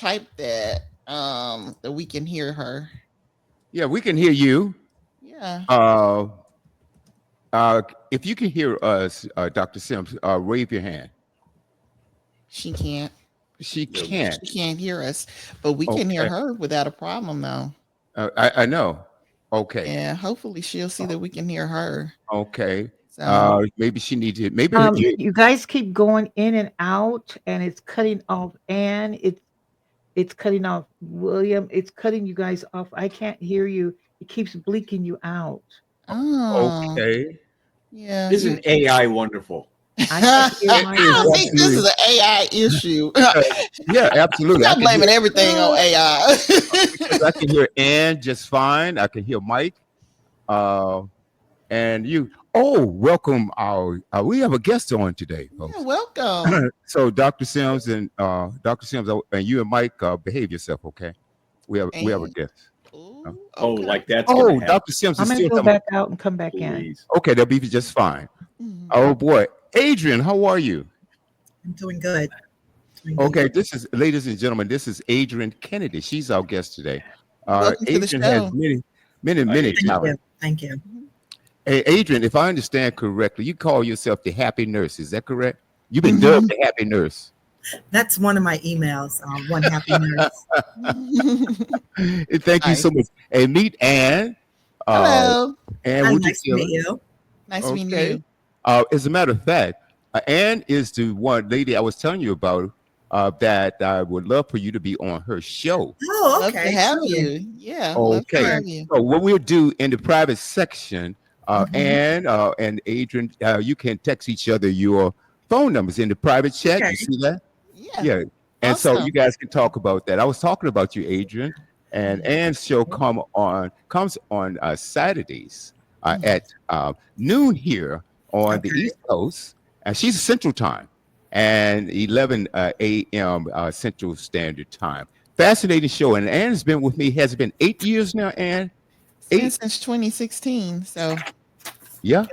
type that we can hear her. Yeah, we can hear you. Yeah, Uh, if you can hear us, Dr. Sims, wave your hand. she can't. She No. can't. She can't hear us, but we can hear Okay. her without a problem though. I know. Okay. Yeah, hopefully she'll see that we can hear her. Okay. So, Maybe she needs it. Maybe you, You guys keep going in and out, and it's cutting off Anne. It's cutting off William. It's cutting you guys off. I can't hear you. It keeps blinking you out. oh, okay. yeah, you. Isn't AI wonderful? I can't hear It I is don't myself. think this is absolutely. an AI issue. Yeah, absolutely. I Stop can hear blaming everything on AI. because I can hear Ann just fine. I can hear Mike. Uh, and you. Oh, welcome. Our we have a guest on today, Yeah, folks. welcome. So Dr. Sims and Dr. Sims and you and Mike behave yourself, okay? We have a And guest. ooh, Uh, Oh, okay. like that's gonna Oh, happen. Dr. Sims I'm is gonna still go coming. back out and come back in. Please. Okay, they'll be just fine. Mhm. Oh boy, Adrian, how are you? I'm doing good. Doing good. Okay, this is, ladies and gentlemen, this is Adrian Kennedy. She's our guest today. Welcome to the Adrian has show. Hi, many Adrian. Thank talents. you. Thank you. Mhm. Hey, Adrian, if I understand correctly, you call yourself the happy nurse. Is that correct? You've been dubbed Mhm. the happy nurse. That's one of my emails. One happy nurse. Thank you so Nice. much. And meet Ann. Uh, Hello. Ann Hi, Would you nice to kill meet her? you. Nice meeting Okay. you. As a matter of fact, Ann is the one lady I was telling you about that I would love for you to be on her show. Oh, Love to okay. have Sure. you. Yeah, love to Okay. Sure. have you. So what we'll do in the private section, Hmm. Ann and Adrian, you can text each other your phone numbers in the private chat. You Okay. see that? Yeah, Yeah. And so you awesome. guys can talk about that. I was talking about you, Adrian, and Mhm. Ann's show comes on Saturdays Mhm. at noon here on the Okay. East Coast, and she's Central Time, and 11 a.m. Central Standard Time. Fascinating show, and Ann's been with me. Has it been 8 years now, Ann? It's been Eight? since 2016. So, Yeah,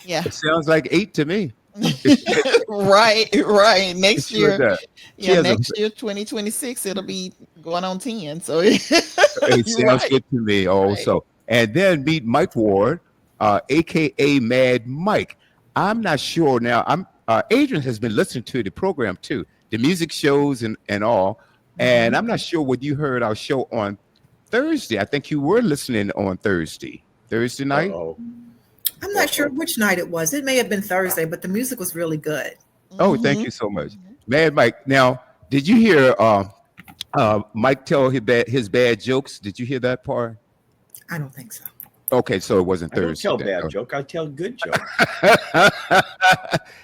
yeah. it sounds like eight to me. Right, right. It Next sure year, does. She yeah, has a. next year, 2026, it'll be going on 10. So, It you're sounds right. good to me Right. also. And then meet Mike Ward, aka Mad Mike. I'm not sure now. Adrian has been listening to the program too, the music shows and all. And Hmm. I'm not sure what you heard our show on Thursday. I think you were listening on Thursday Uh night. oh. I'm Uh not sure oh. which night it was. It may have been Thursday, but the music was really good. Oh, thank Hmm. you so much, Mad Mike. Now, did you hear Mike tell his bad jokes? Did you hear that part? I don't think so. Okay, so it wasn't I don't Thursday tell then. bad joke. I tell good jokes.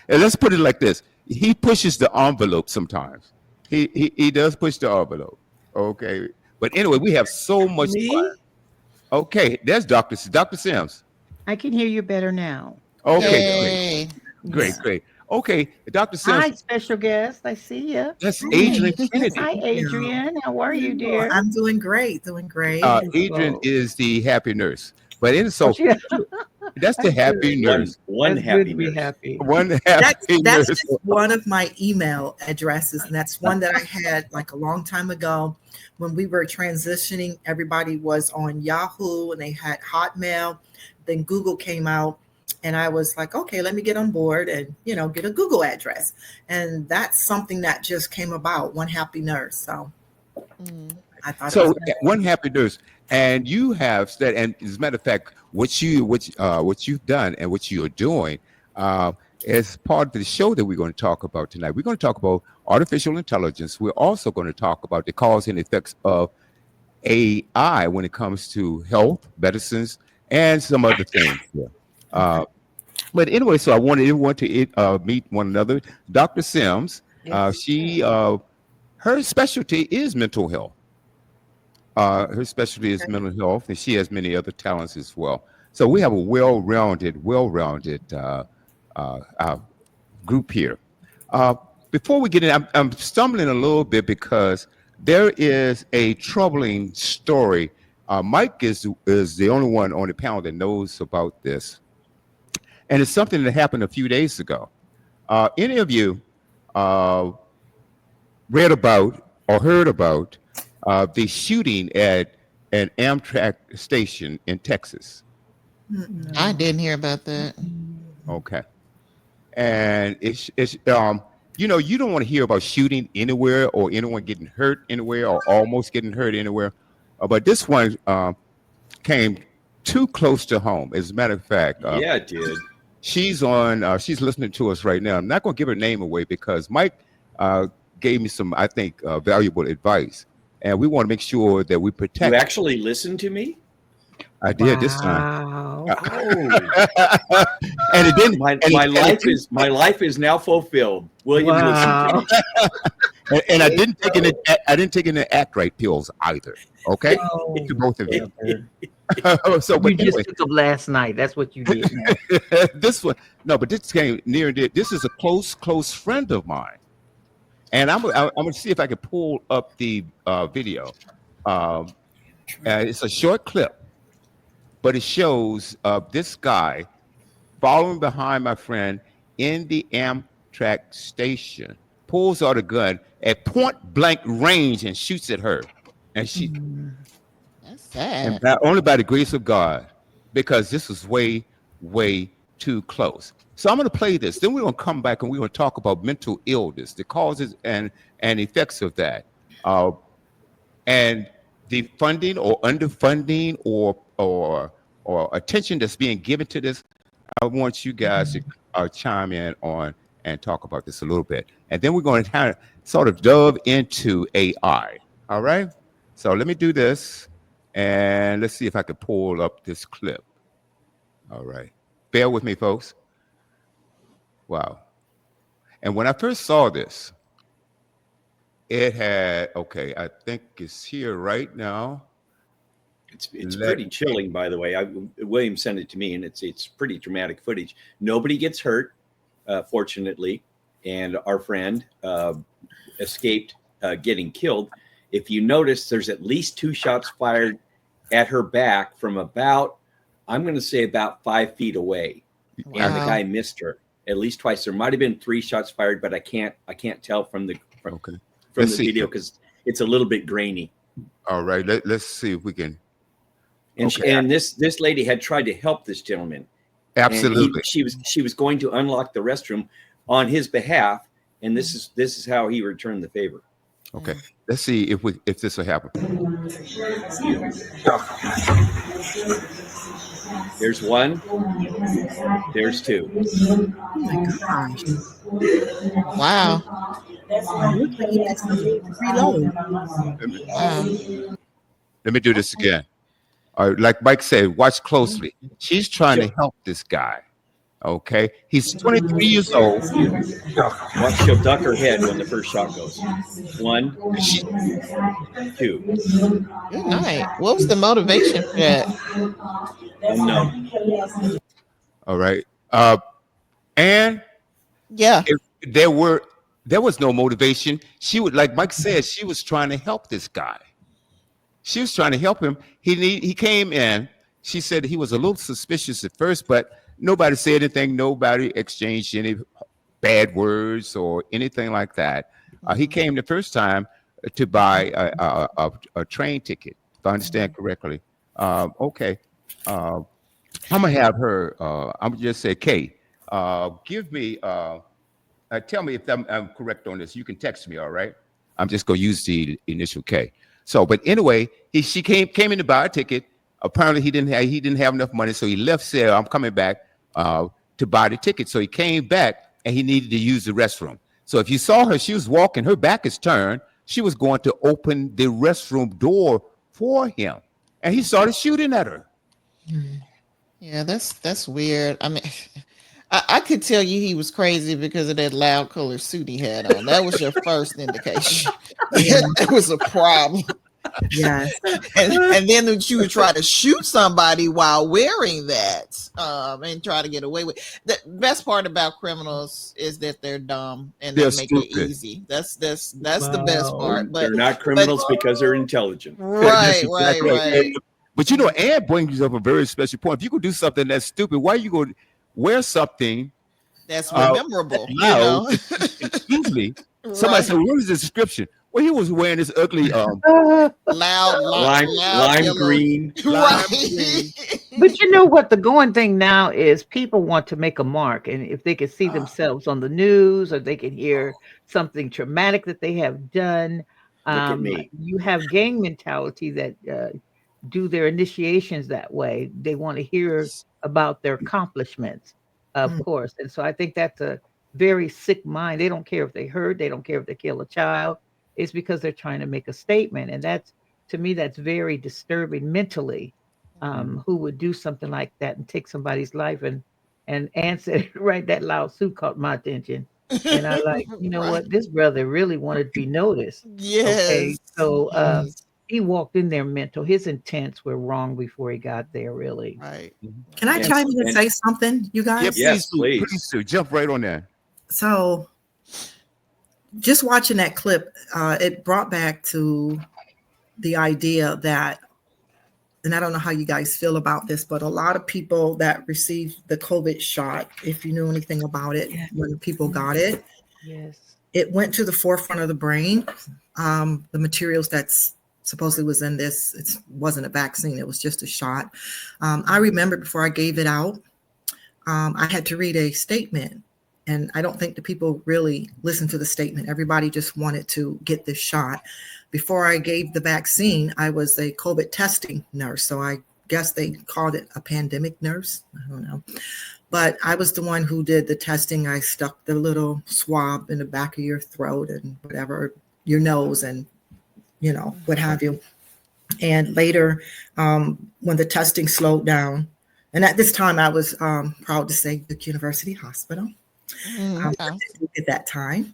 And let's put it like this: he pushes the envelope sometimes. He does push the envelope. Okay, but anyway, we have so much fun. Me? Okay, there's Doctor Sims. I can hear you better now. Okay, great, Yay. great, Yeah. great. Okay, Doctor Sims. Hi, special guest. I see you. That's Hi. Adrian Kennedy. Hi, Thank you. Adrian. How are you, Oh, dear? I'm doing great. Doing great. Adrian Wonderful. is the happy nurse, but Oh, so yeah. that's the That's happy good. nurse. One That's good happy to be nurse. happy. One That's happy that's nurse. just one of my email addresses, and that's one that I had like a long time ago when we were transitioning. Everybody was on Yahoo and they had Hotmail. Then Google came out, and I was like, okay, let me get on board and get a Google address, and that's something that just came about. One happy nurse. So Mm. I thought it was So very one happy nurse, and you have said, and as a matter of fact, what you've done and what you're doing uh, is part of the show that we're going to talk about tonight. We're going to talk about artificial intelligence. We're also going to talk about the cause and effects of AI when it comes to health, medicines, and some other things. Yeah. okay. Uh, but anyway, so I wanted everyone to meet one another. Dr. Sims, Yes. she her specialty is mental health. Her specialty is mental health, and she has many other talents as well. So we have a well-rounded uh, group here. Uh, Before we get in, I'm stumbling a little bit because there is a troubling story. Mike is the only one on the panel that knows about this, and it's something that happened a few days ago. Any of you uh, read about? or heard about the shooting at an Amtrak station in Texas? I No. didn't hear about that. Okay. And you don't want to hear about shooting anywhere or anyone getting hurt anywhere or almost getting hurt anywhere. But this one came too close to home. As a matter of fact, Yeah, it did. she's listening to us right now. I'm not going to give her name away because Mike gave me some, I think, valuable advice. And we want to make sure that we You protect. actually listened to me? I did this time. Wow. Oh, And it didn't. my, and it- my and it life didn't- is my life is now fulfilled. William listened to Wow. me. and I didn't take any. I didn't take any act right pills either. Okay, Oh, to both of you. brother. So, You but just anyway, took them last night. That's what you did. this one, no, but this came near and dear. This is a close friend of mine, and I'm going to see if I can pull up the video. It's a short clip, but it shows this guy following behind my friend in the Amtrak station, pulls out a gun at point blank range and shoots at her, and she That's and sad. only by the grace of God, because this was way too close. So I'm going to play this. Then we're going to come back and we're going to talk about mental illness, the causes and effects of that, and the funding or underfunding or attention that's being given to this. I want you guys to chime in on and talk about this a little bit, and then we're going to kind of sort of dove into AI. All right. So let me do this. And let's see if I can pull up this clip. All right. Bear with me, folks. Wow. And when I first saw this, it had, okay, I think it's here right now. It's Let pretty chilling, by the way. William sent it to me, and it's pretty dramatic footage. Nobody gets hurt, fortunately, and our friend escaped getting killed. If you notice, there's at least 2 shots fired at her back from about, I'm going to say about 5 feet away, and the Wow. guy missed her at least twice. There might have been 3 shots fired, but I can't tell from the Okay. from Let's the see. video because it's a little bit grainy. All right. Let's see if we can. And Okay. this lady had tried to help this gentleman. Absolutely. And she was going to unlock the restroom on his behalf, and this is how he returned the favor. Okay. Let's see if this will happen. There's one. There's 2. Oh my gosh. Wow. It looks like he needs to reload. Wow. Let me do this again. All right, like Mike said, watch closely. She's trying to help this guy. Okay. He's 23 years old. Watch, she'll duck her head when the first shot goes. 1, 2. Good night. What was the motivation for that? Unknown. All right. And Yeah. there was no motivation. She would, like Mike said, she was trying to help this guy. She was trying to help him. He came in. She said he was a little suspicious at first, but nobody said anything. Nobody exchanged any bad words or anything like that. He came the first time to buy a train ticket, if I understand correctly. Okay. I'm gonna have her. I'm gonna just say, Kay, give me. Tell me if I'm correct on this. You can text me. All right. I'm just gonna use the initial K. So, but anyway, she came in to buy a ticket. Apparently, he didn't have enough money, so he left. Said, "I'm coming back to buy the ticket." So he came back, and he needed to use the restroom. So if you saw her, she was walking. Her back is turned. She was going to open the restroom door for him, and he started shooting at her. Yeah, that's weird. I mean, I could tell you he was crazy because of that loud color suit he had on. That was your first indication. That was a problem. Yes. And then that you would try to shoot somebody while wearing that, and try to get away with. The best part about criminals is that they're dumb and they They're make stupid. it easy. That's the best Wow. part. But They're not criminals because they're intelligent. right. But you know, Ann brings up a very special point. If you could do something that's stupid, why you go wear something That's Uh, memorable. loud? Excuse me. Somebody Right. said, "What is the description?" Well, he was wearing this ugly Loud lime yellow. green. lime Right. green. But you know what? The going thing now is people want to make a mark. And if they can see Ah, themselves on the news or they can hear something traumatic that they have done, Look at me. you have gang mentality that do their initiations that way. They want to hear about their accomplishments, of Mm. course. And so I think that's a very sick mind. They don't care if they hurt, they don't care if they kill a child. It's because they're trying to make a statement. And that's, to me, that's very disturbing mentally. Who would do something like that and take somebody's life and answer right, that loud suit caught my attention. And I like, you know Right. what, this brother really wanted to be noticed. Okay. Yes. So Yes. he walked in there mental. His intents were wrong before he got there, really. Right. Mhm. Can I Right. And chime in and and say something, you yeah, guys? yes, please do. please. Please do. Jump right on there. So just watching that clip, it brought back to the idea that, and I don't know how you guys feel about this, but a lot of people that received the COVID shot, if you knew anything about it, Yeah. when people got it, Yes. it went to the forefront of the brain. The materials that's supposedly was in this, it wasn't a vaccine, it was just a shot. I remember before I gave it out, I had to read a statement. And I don't think the people really listened to the statement. Everybody just wanted to get this shot. Before I gave the vaccine, I was a COVID testing nurse. So I guess they called it a pandemic nurse. I don't know. But I was the one who did the testing. I stuck the little swab in the back of your throat and whatever, your nose and, what have you. And later, when the testing slowed down, and at this time I was proud to say Duke University Hospital Okay. at that time.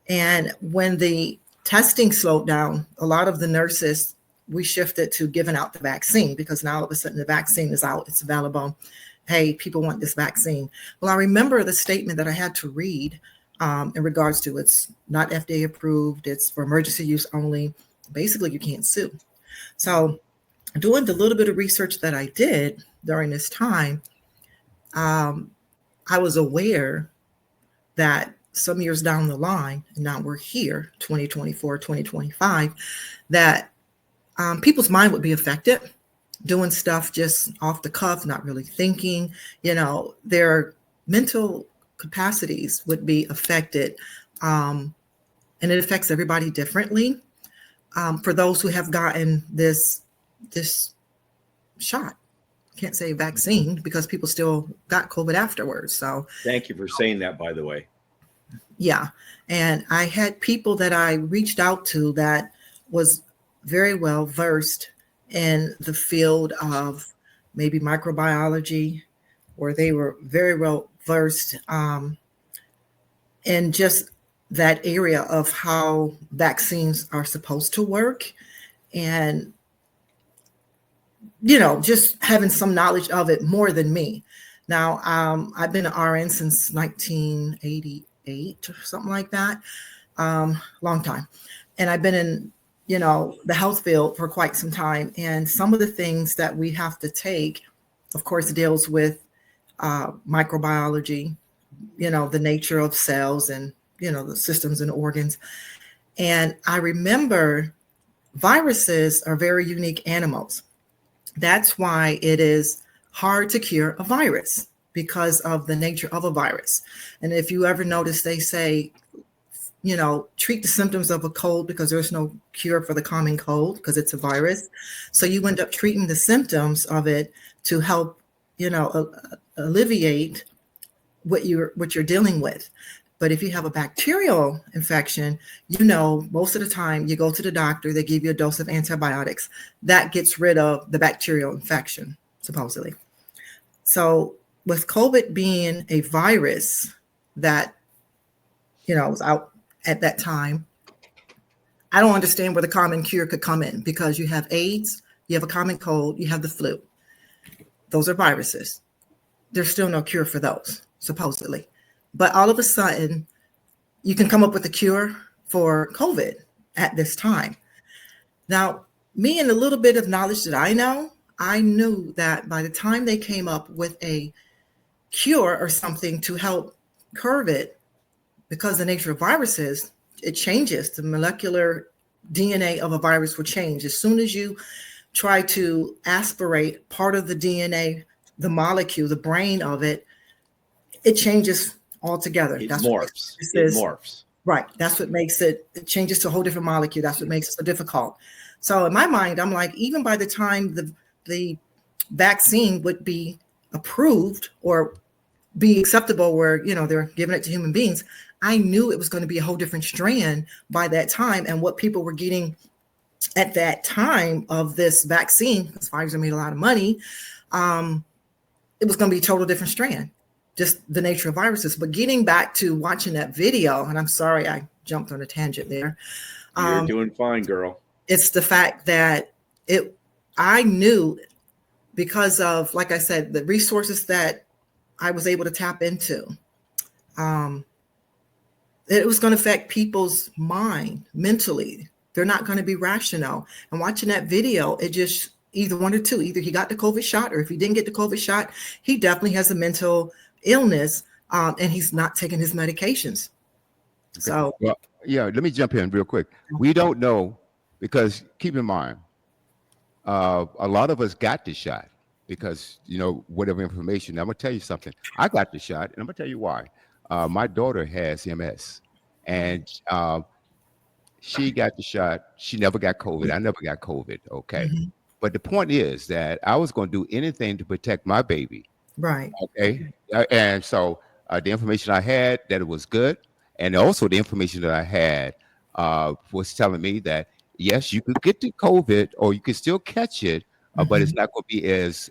And when the testing slowed down, a lot of the nurses, we shifted to giving out the vaccine because now all of a sudden the vaccine is out, it's available. Hey, people want this vaccine. Well, I remember the statement that I had to read in regards to it's not FDA approved, it's for emergency use only. Basically, you can't sue. So, doing the little bit of research that I did during this time, I was aware that some years down the line, and now we're here, 2024, 2025, that people's mind would be affected, doing stuff just off the cuff, not really thinking, their mental capacities would be affected. And it affects everybody differently. For those who have gotten this shot, can't say vaccine because people still got COVID afterwards. So Thank you for saying that, by the way. yeah. And I had people that I reached out to that was very well versed in the field of maybe microbiology, or they were very well versed in just that area of how vaccines are supposed to work. And, just having some knowledge of it more than me. Now, I've been an RN since 1988 or something like that. Long time. And I've been in, the health field for quite some time. And some of the things that we have to take, of course, deals with microbiology, the nature of cells and, the systems and organs. And I remember viruses are very unique animals. That's why it is hard to cure a virus because of the nature of a virus. And if you ever notice, they say, treat the symptoms of a cold because there's no cure for the common cold because it's a virus. So you end up treating the symptoms of it to help, alleviate what you're dealing with. But if you have a bacterial infection, most of the time you go to the doctor, they give you a dose of antibiotics. That gets rid of the bacterial infection, supposedly. So with COVID being a virus that, was out at that time, I don't understand where the common cure could come in because you have AIDS, you have a common cold, you have the flu. Those are viruses. There's still no cure for those, supposedly. But all of a sudden, you can come up with a cure for COVID at this time. Now, me and a little bit of knowledge that I knew that by the time they came up with a cure or something to help curb it, because the nature of viruses, it changes. The molecular DNA of a virus will change. As soon as you try to aspirate part of the DNA, the molecule, the brain of it, it changes altogether. It That's morphs. what It is. morphs. Right. That's what makes it changes to a whole different molecule. That's what makes it so difficult. So in my mind, I'm like, even by the time the vaccine would be approved or be acceptable where, they're giving it to human beings, I knew it was going to be a whole different strand by that time. And what people were getting at that time of this vaccine, because Pfizer made a lot of money, it was going to be a total different strand, just the nature of viruses. But getting back to watching that video, and I'm sorry I jumped on a tangent there. You're doing fine, girl. It's the fact that I knew, because of, like I said, the resources that I was able to tap into, it was going to affect people's mind mentally. They're not going to be rational. And watching that video, it just either one or two. Either he got the COVID shot, or if he didn't get the COVID shot, he definitely has a mental illness, and he's not taking his medications. Okay. So, well, yeah, let me jump in real quick. We don't know, because keep in mind, a lot of us got the shot because, whatever information. I'm going to tell you something. I got the shot, and I'm going to tell you why. My daughter has MS, and she got the shot. She never got COVID. I never got COVID. Okay. Mhm. But the point is that I was going to do anything to protect my baby. Right. Okay. And so the information I had, that it was good. And also the information that I had was telling me that, yes, you could get the COVID or you could still catch it, but it's not going to be as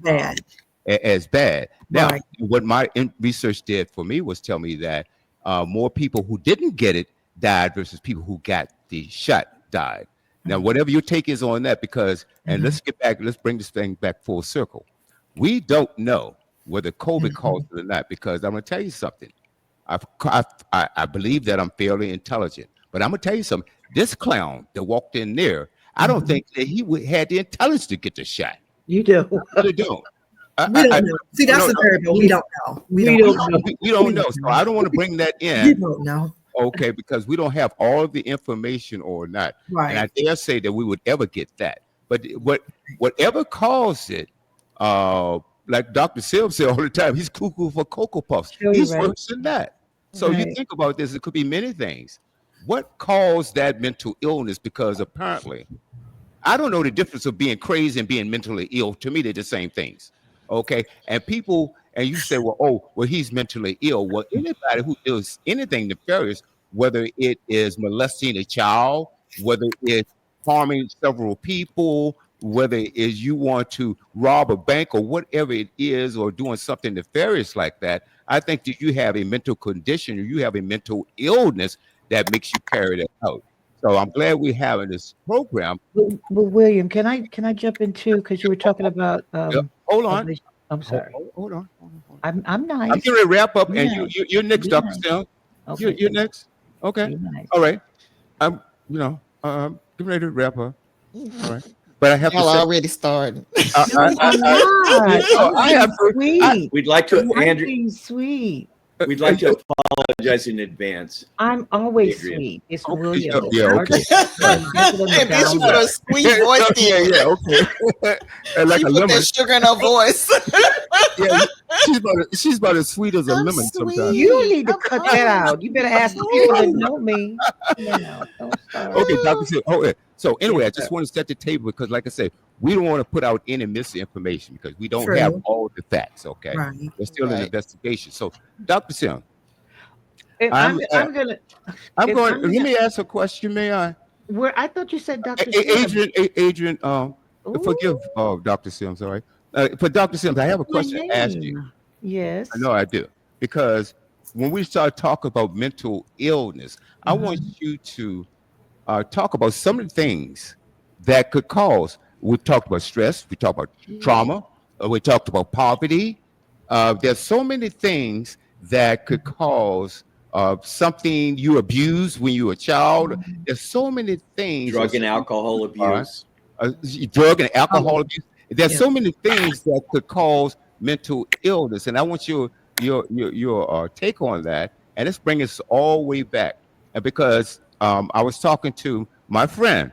Bad. As bad. Now, Right. what my research did for me was tell me that more people who didn't get it died versus people who got the shot died. Now, whatever your take is on that, because, and let's bring this thing back full circle. We don't know whether COVID caused it or not, because I'm going to tell you something. I believe that I'm fairly intelligent, but I'm going to tell you something. This clown that walked in there, I don't think that he had the intelligence to get the shot. You do. I really don't. We don't know. See, that's the variable. We don't know. We don't know. We don't know. So I don't want to bring that We in. don't know. Okay, because we don't have all of the information or not. Right. And I dare say that we would ever get that. But whatever caused it, like Dr. Silv said all the time, he's cuckoo for Cocoa Puffs. He's Right. worse than that. So you Right. think about this, it could be many things. What caused that mental illness? Because apparently, I don't know the difference of being crazy and being mentally ill. To me, they're the same things. Okay. And people, and you say, well, he's mentally ill. Well, anybody who does anything nefarious, whether it is molesting a child, whether it's harming several people, whether it is you want to rob a bank or whatever it is, or doing something nefarious like that, I think that you have a mental condition or you have a mental illness that makes you carry that out. So I'm glad we're having this program. Well, William, can I jump in too? Because you were talking about Hold on. I'm sorry. Hold on. I'm nice. I'm getting ready to wrap up, Be and nice. you're next, Be Dr. nice. Stone. Okay. You're next. Okay. Be nice. All right. I'm getting ready to wrap up. All right. But I have Y'all to say, already started. No, I'm not. I have to. Sweet. We'd like to, I'm Andrew. being sweet. We'd like to apologize in advance. I'm always Adrian. sweet. It's Okay, William. yeah, okay. And then she put a sweet voice in. Yeah, okay. And like She a put lemon. that sugar in her voice. Yeah, she's about as sweet as a I'm lemon sweet. sometimes. You need to cut that out. You better ask the people that know me. Don't start. Okay, Dr. Stone. Oh, yeah. So anyway, I Yes, just sir. want to set the table because, like I said, we don't want to put out any misinformation because we don't True. have all the facts. Okay, Right. we're still in Right. investigation. So, Dr. Stone, And I'm gonna. I'm If going. I'm Let gonna- me ask a question, may I? Where I thought you said Dr. Adrian, forgive Dr. Sims, all right? For Dr. Sims, I have a My question to ask you. name. Yes. I know I do. Because when we start talking about mental illness, I want you to talk about some of the things that could cause. We talked about stress, we talked about trauma, we talked about poverty. There's so many things that could cause something you abused when you were a child. There's so many things. Drug and alcohol abuse. Drug and alcohol abuse. There's Yeah. so many things that could cause mental illness, and I want your take on that. And let's bring us all the way back, and because I was talking to my friend,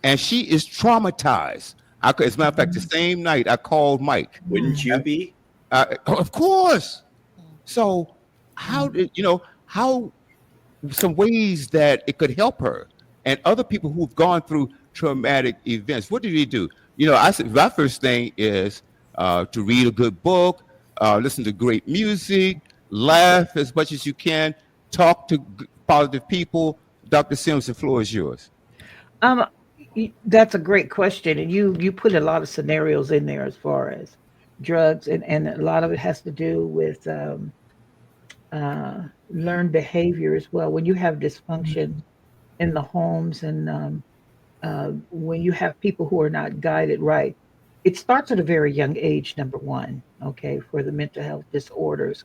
and she is traumatized. As a matter of fact, the Mhm. same night I called Mike. Wouldn't Mm. you be? Of course. Mm. So how Mm. did how some ways that it could help her and other people who've gone through traumatic events? What did he do? I said my first thing is to read a good book, listen to great music, laugh as much as you can, talk to positive people. Dr. Sims, the floor is yours. Um, that's a great question, and you put a lot of scenarios in there as far as drugs, and a lot of it has to do with learned behavior as well. When you have dysfunction Mhm. in the homes, and when you have people who are not guided right, it starts at a very young age. Number one, okay, for the mental health disorders,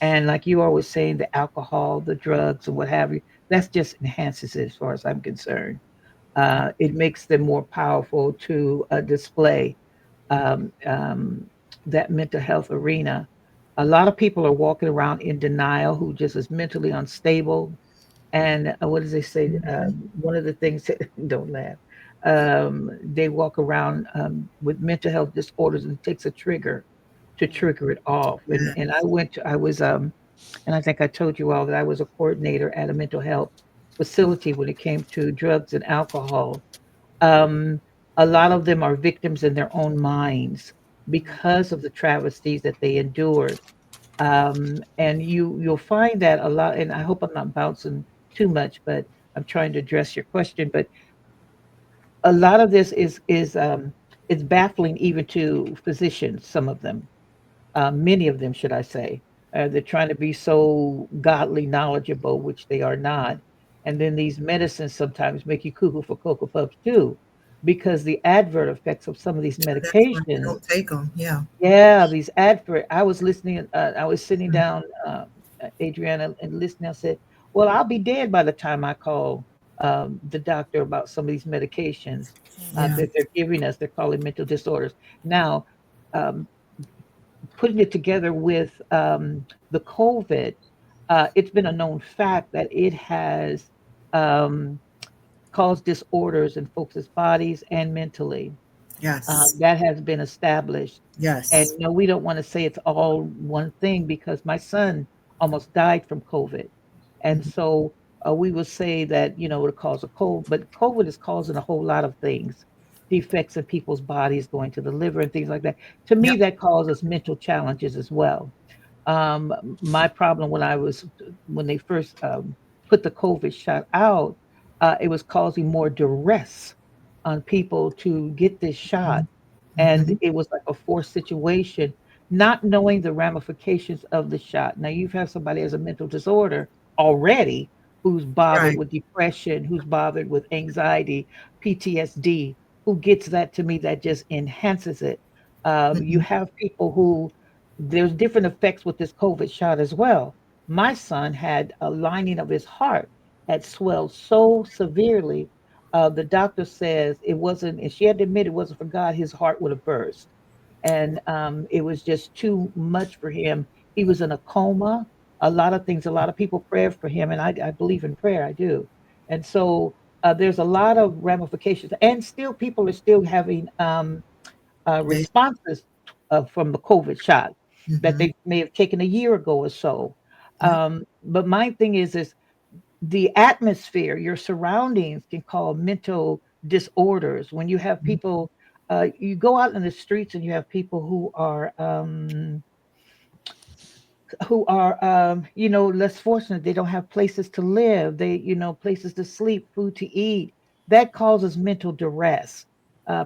and like you always saying, the alcohol, the drugs, and what have you, that's just enhances it as far as I'm concerned. It makes them more powerful to display um, um, that mental health arena. A lot of people are walking around in denial who just is mentally unstable. And what does they say? Mhm. One of the things, don't laugh, they walk around with mental health disorders, and it takes a trigger to Mm. trigger it off. And Yes. I was, and I think I told you all that I was a coordinator at a mental health facility when it came to drugs and alcohol. um, a lot of them are victims in their own minds Mm. because of the travesties that they endured. And you'll find that a lot. And I hope I'm not bouncing too much, but I'm trying to address your question. But a lot of this is it's baffling even to physicians. Some of them, many of them, should I say. They're trying to be so godly knowledgeable, which they are not. And then these medicines sometimes make you cuckoo for Cocoa Puffs too, because the adverse effects of some of these That's why you medications. don't take them. Yeah. Yeah, these advert. I was listening. I was sitting Mhm. down, Adriana, and listening. I said, "Well, I'll be dead by the time I call the doctor about some of these medications Mm. Yeah. that they're giving us. They're calling mental disorders now." Um, Putting it together with the COVID, it's been a known fact that it has um, caused disorders in folks' bodies and mentally. Yes. That has been established. And Yes. we don't want to say it's all one thing because my son almost died from COVID. And Mhm. so we will say that, it caused a cold, but COVID is causing a whole lot of things, defects in people's bodies going to the liver and things like that. To me, Yep. that causes mental challenges as well. Um, my problem when they first put the COVID shot out, it was causing more duress on people to get this shot, Mhm. and Mhm. it was like a forced situation, not knowing the ramifications of the shot. Now you've had somebody has a mental disorder already who's bothered Right. with depression, who's bothered with anxiety, PTSD, who gets that. To me, that just enhances it. You Mhm. have people who there's different effects with this COVID shot as well. My son had a lining of his heart had swelled so severely. The doctor says it wasn't, and she had to admit it wasn't for God, his heart would have burst. And it was just too much for him. He was in a coma, a lot of things, a lot of people prayed for him. And I believe in prayer, I do. And so there's a lot of ramifications. And still, people are still having They. responses from the COVID shot that Mhm. they may have taken a year ago or so. Yep. But my thing is the atmosphere, your surroundings can cause mental disorders. When you have Mhm. people, you go out in the streets and you have people who are less fortunate. They don't have places to live, they places to sleep, food to eat. That causes mental duress.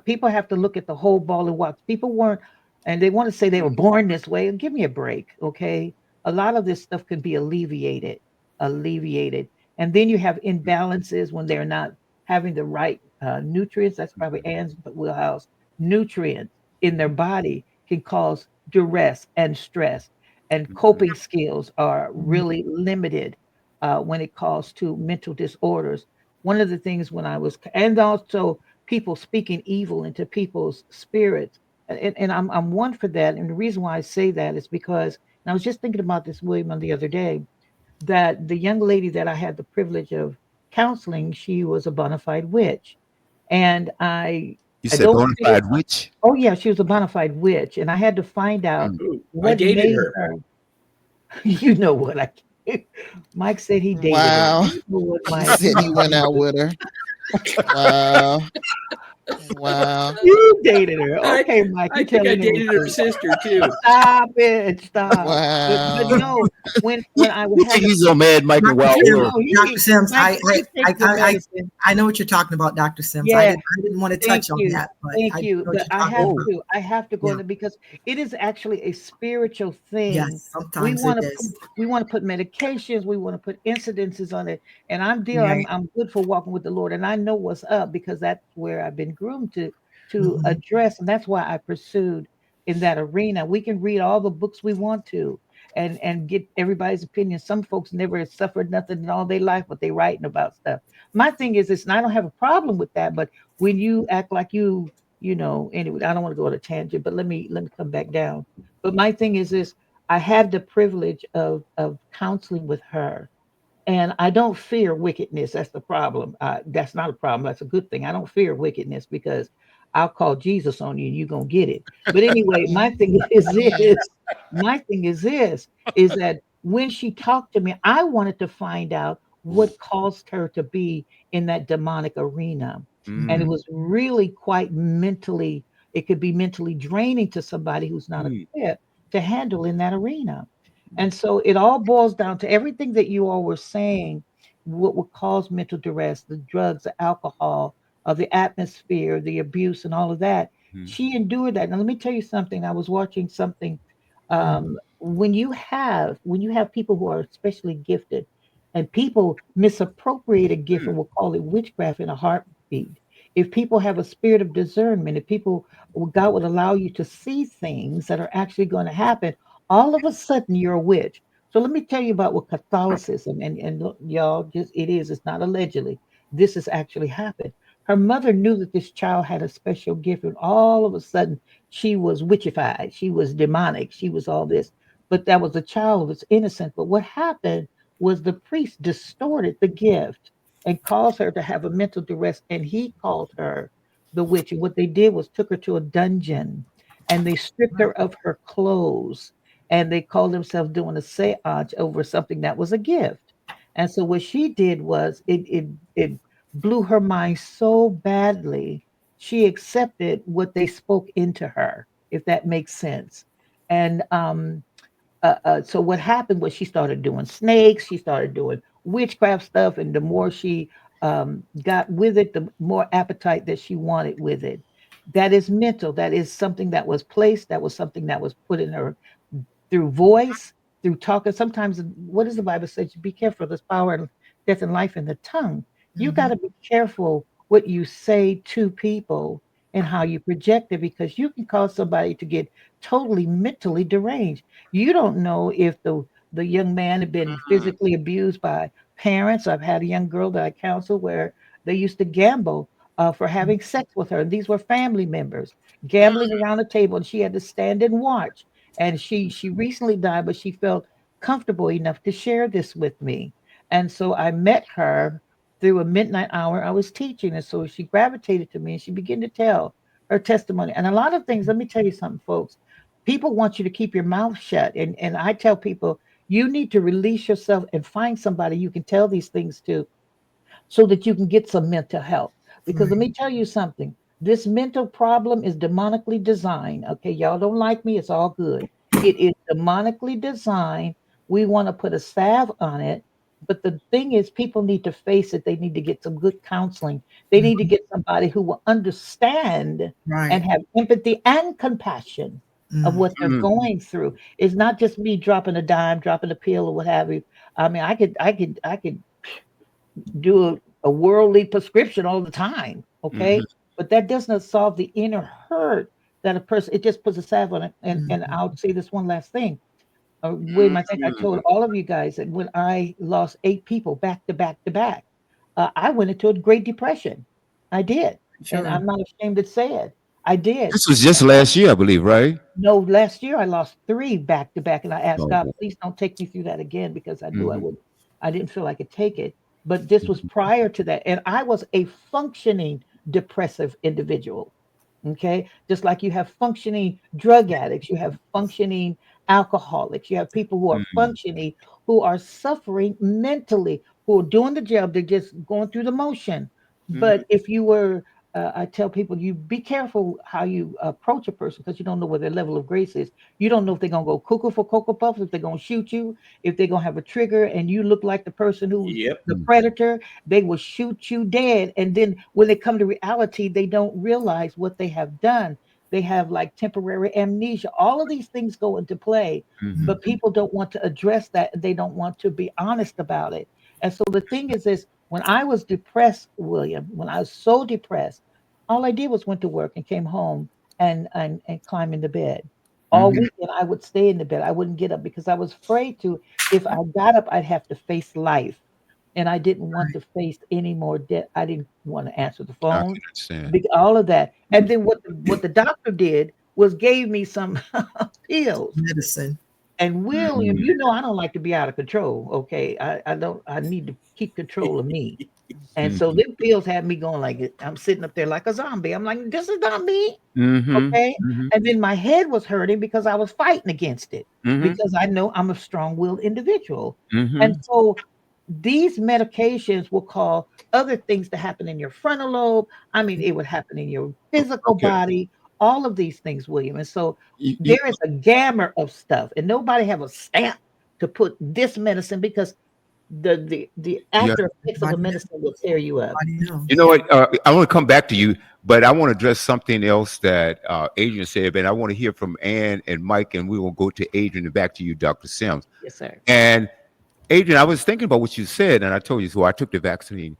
People have to look at the whole ball of wax. People weren't, and they want to say they were born this way. Give me a break, okay? A lot of this stuff can be alleviated. And then you have imbalances when they're not having the right nutrients. That's probably Ann's wheelhouse. Nutrients in their body can cause duress and stress, and coping skills are Mhm. really limited when it comes to mental disorders. One of the things when I was, and also people speaking evil into people's spirits, and I'm one for that. And the reason why I say that is because, and I was just thinking about this, William, on the other day, that the young lady that I had the privilege of counseling, she was a bona fide witch. And You I said don't bona feel, fide witch? oh yeah, she was a bona fide witch. And I had to find out Mm. Ooh, I what dated made her. her, you know what Mike said he dated her. Wow. You know what, He Mike? said he went out with her. Wow. Wow. You dated her. I Okay, Mike, I you think tell I anyone. dated her sister too. Stop it. Stop. But Wow. no, when I You had think to, he's so mad, Mike and Dr. Wild Sims, World? no, Dr. Sims, Mike, you take your medicine. I know what you're talking about, Dr. Sims. Yeah, I didn't want to thank touch on you. that, but Thank I know you. what But you're talking about. Oh, I have to go Yeah. into because it is actually a spiritual thing. Yes, sometimes it is. We want to put medications, we want to put incidences on it. And Right. I'm good for walking with the Lord. And I know what's up because that's where I've been groomed to Mhm. address. And that's why I pursued in that arena. We can read all the books we want to and get everybody's opinion. Some folks never suffered nothing in all their life, but they writing about stuff. My thing is this, and I don't have a problem with that, but when you act like anyway, I don't want to go on a tangent, but let me come back down. But my thing is this, I had the privilege of counseling with her, and I don't fear wickedness. That's the problem. That's not a problem. That's a good thing. I don't fear wickedness because I'll call Jesus on you and you're gonna get it. But anyway, my thing is Amen. this. My thing is this is that when she talked to me, I wanted to find out what caused her to be in that demonic arena. And it mm, Mhm. was really quite mentally, it could be mentally draining to somebody who's not mm, equipped to handle in that arena. And so it all boils down to everything that you all were saying, what would cause mental duress, the drugs, the alcohol, the atmosphere, the abuse, and all of that. mm, She endured that. Now, let me tell you something. I was watching something. Mhm. When you have people who are especially gifted, and people misappropriate a gift mm, and will call it witchcraft in a heartbeat. If people have a spirit of discernment, if people, God would allow you to see things that are actually going to happen, all of a sudden you're a witch. So let me tell you about what Catholicism and look, y'all, just it's not allegedly. This has actually happened. Her mother knew that this child had a special gift, and all of a sudden she was witchified. She was demonic. She was all this. But that was a child who was innocent. But what happened was the priest distorted the gift and caused her to have a mental duress, and he called her the witch. And what they did was took her to a dungeon and they stripped her of her clothes and they called themselves doing a seance over something that was a gift. And so what she did was it blew her mind so badly, she accepted what they spoke into her, if that makes sense. And so what happened was she started doing snakes, she started doing witchcraft stuff, and the more she got with it, the more appetite that she wanted with it. That is mental. That is something that was placed. That was something that was put in her through voice, through talking. Sometimes, what does the Bible say? Be careful. There's power and death and life in the tongue. You got Mhm. to be careful what you say to people and how you project it because you can cause somebody to get totally mentally deranged. You don't know if the young man had been mm, physically abused by parents. I've had a young girl that I counseled where they used to gamble for having sex with her. These were family members gambling around the table, and she had to stand and watch. And she recently died, but she felt comfortable enough to share this with me. And so I met her through a midnight hour I was teaching, and so she gravitated to me and she began to tell her testimony. And a lot of things, let me tell you something, folks. People want you to keep your mouth shut. And I tell people, you need to release yourself and find somebody you can tell these things to so that you can get some mental help. Because let Right. me tell you something, this mental problem is demonically designed. Okay, y'all don't like me, it's all good. It is demonically designed. We want to put a salve on it. But the thing is, people need to face it. They need to get some good counseling. They need to Mhm. get somebody who will understand and Right. have empathy and compassion of Mm. what they're mm, going through. It's not just me dropping a dime, dropping a pill, or what have you. I mean, I could do a worldly prescription all the time, mhm, okay? But that does not solve the inner hurt that a person, it just puts a salve on it. And Mhm. I'll say this one last thing. William, I think I told mm. all of you guys that when I lost 8 people back to back to back, I went into a Great Depression. I did. And Sure. I'm not ashamed to say it. I did. This was just last year, I believe, right? No, last year I lost 3 back to back, and I asked Oh God, boy. please don't take me through that again because I knew I Mhm, would. I didn't feel I could take it. but this was prior to that. And I was a functioning depressive individual. Okay. Just like you have functioning drug addicts, you have functioning alcoholics, you have people who are Mhm. functioning, who are suffering mentally, who are doing the job, they're just going through the motion. Mhm. But if you were, I tell people, you be careful how you approach a person because you don't know what their level of grace is. You don't know if they're going to go cuckoo for Cocoa Puffs, if they're going to shoot you, if they're going to have a trigger and you look like the person who's Yep. the predator, they will shoot you dead. And then when they come to reality, they don't realize what they have done. They have like temporary amnesia. All of these things go into play, Mhm. but people don't want to address that. And they don't want to be honest about it. And so the thing is this, when I was depressed, William, when I was so depressed, all I did was went to work and came home and climb into bed. All Mhm. weekend I would stay in the bed. I wouldn't get up because I was afraid to. If I got up, I'd have to face life, and I didn't want Right. to face any more debt. I didn't want to answer the I phone, can understand. all of that. And then what the doctor did was gave me some pills. Medicine. And William, Mhm. you know, I don't like to be out of control. Okay, I don't. I need to keep control of me. And so Mhm. them pills had me going like I'm sitting up there like a zombie. I'm like, this is not me. Mhm. Okay. Mhm. And then my head was hurting because I was fighting against it Mhm. because I know I'm a strong-willed individual. And Mhm. so these medications will cause other things to happen in your frontal lobe. I mean, it would happen in your physical Okay. body, all of these things, William. And so You, there is a gamut of stuff, and nobody have a stamp to put this medicine because the yeah. after effects of a Everybody knows. medicine will tear you up. Everybody You knows. know what? I want to come back to you, but I want to address something else that Adrian said, and I want to hear from Ann and Mike, and we will go to Adrian and back to you, Dr. Sims. Yes, sir. And Adrian, I was thinking about what you said, and I told you so. I took the vaccine.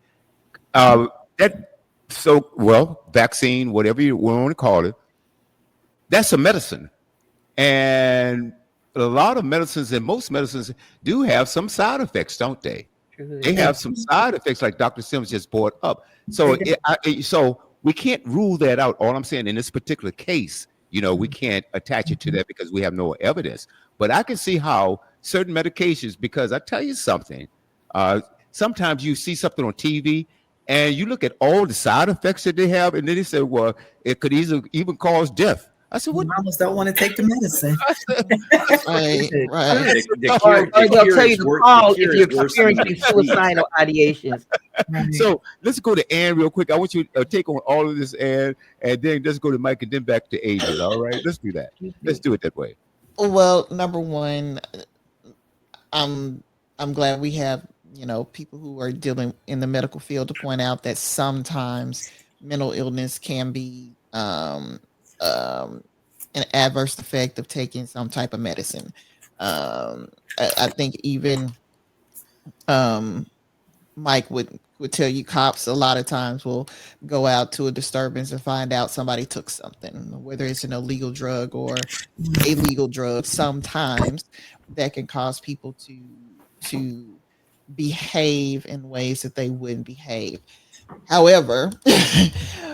Mhm. That so well, vaccine, whatever you want to call it, that's a medicine, and a lot of medicines and most medicines do have some side effects, don't they? True They They that. have some side effects, like Dr. Sims just brought up. they So, do. so we can't rule that out. All I'm saying in this particular case, we can't attach it to Mhm. that because we have no evidence. But I can see how certain medications, because I tell you something, uh, sometimes you see something on TV and you look at all the side effects that they have, and then they say, well, it could even cause death. I said, what? Mamas don't want to take the medicine. I said, I said, Right, Good, right. good. The Or, cure or the they'll cure tell you is to worse. The call if cure is you're worse than the experiencing disease. suicidal ideations. Right. so let's go to Ann real quick. I want you to take on all of this, Ann, and then let's go to Mike and then back to Adrian. All right, let's do that. Let's do it that way. Well, number one, I'm I'm glad we have, people who are dealing in the medical field to point out that sometimes mental illness can be um an adverse effect of taking some type of medicine. I think even um Mike would tell you cops a lot of times will go out to a disturbance and find out somebody took something, whether it's an illegal drug or a legal drug. Sometimes that can cause people to behave in ways that they wouldn't behave. However,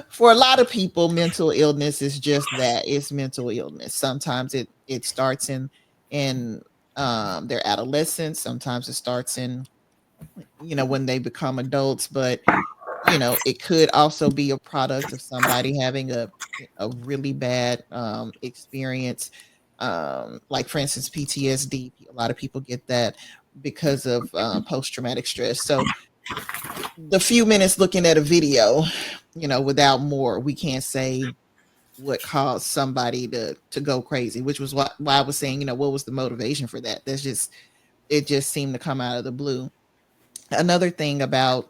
for a lot of people, mental illness is just that, it's mental illness. Sometimes it starts in their adolescence. Sometimes it starts in when they become adults, but it could also be a product of somebody having a really bad experience, like for instance PTSD. A lot of people get that because of post-traumatic stress. So the few minutes looking at a video, without more, we can't say what caused somebody to go crazy, which was why I was saying, what was the motivation for that. It just seemed to come out of the blue. Another thing about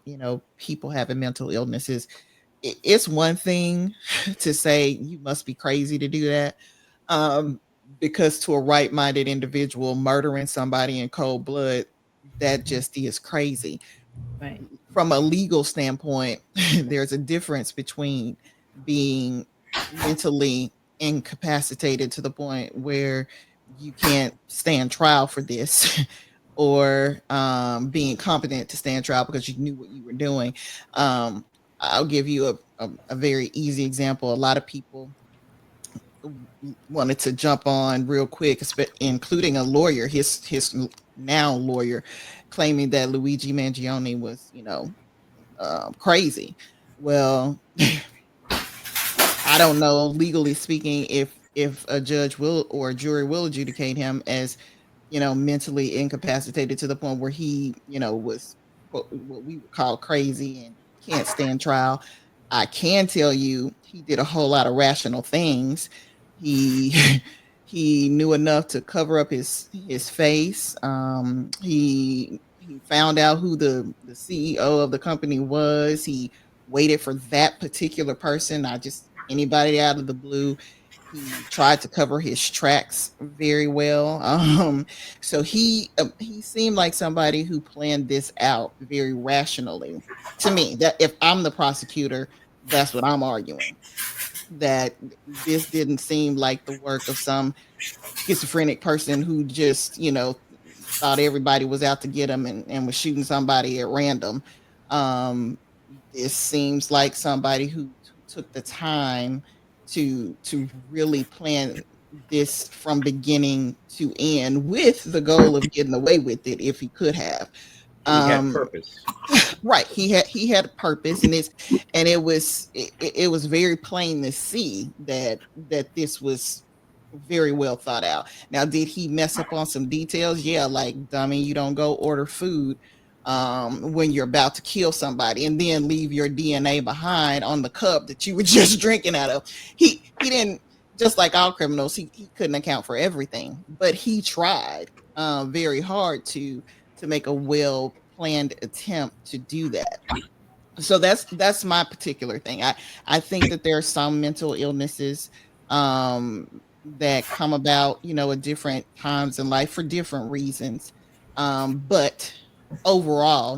people having mental illnesses, it's one thing to say you must be crazy to do that, um because to a right-minded individual, murdering somebody in cold blood, that just is crazy. Right. From a legal standpoint, there's a difference between being mentally incapacitated to the point where you can't stand trial for this, or being competent to stand trial because you knew what you were doing. I'll give you a very easy example. A lot of people wanted to jump on real quick, including a lawyer, his now lawyer, claiming that Luigi Mangione was, crazy. Well, I don't know, legally speaking, if a judge will or a jury will adjudicate him as, mentally incapacitated to the point where he, was what we would call crazy and can't stand trial. I can tell you he did a whole lot of rational things. He he knew enough to cover up his face. He found out who the CEO of the company was. He waited for that particular person, not just anybody out of the blue. He tried to cover his tracks very well. So he seemed like somebody who planned this out very rationally. To me, that if I'm the prosecutor, that's what I'm arguing. That this didn't seem like the work of some schizophrenic person who just, thought everybody was out to get him and was shooting somebody at random. Um, this seems like somebody who took the time to really plan this from beginning to end with the goal of getting away with it if he could have. He had Um, purpose. right, he had a purpose, and it was very plain to see that this was very well thought out. Now, did he mess up on some details? Yeah, like, dummy, you don't go order food when you're about to kill somebody and then leave your DNA behind on the cup that you were just drinking out of. He didn't, just like all criminals, he couldn't account for everything, but he tried very hard to make a well planned attempt to do that. So that's my particular thing. I think that there are some mental illnesses that come about, at different times in life for different reasons. But overall,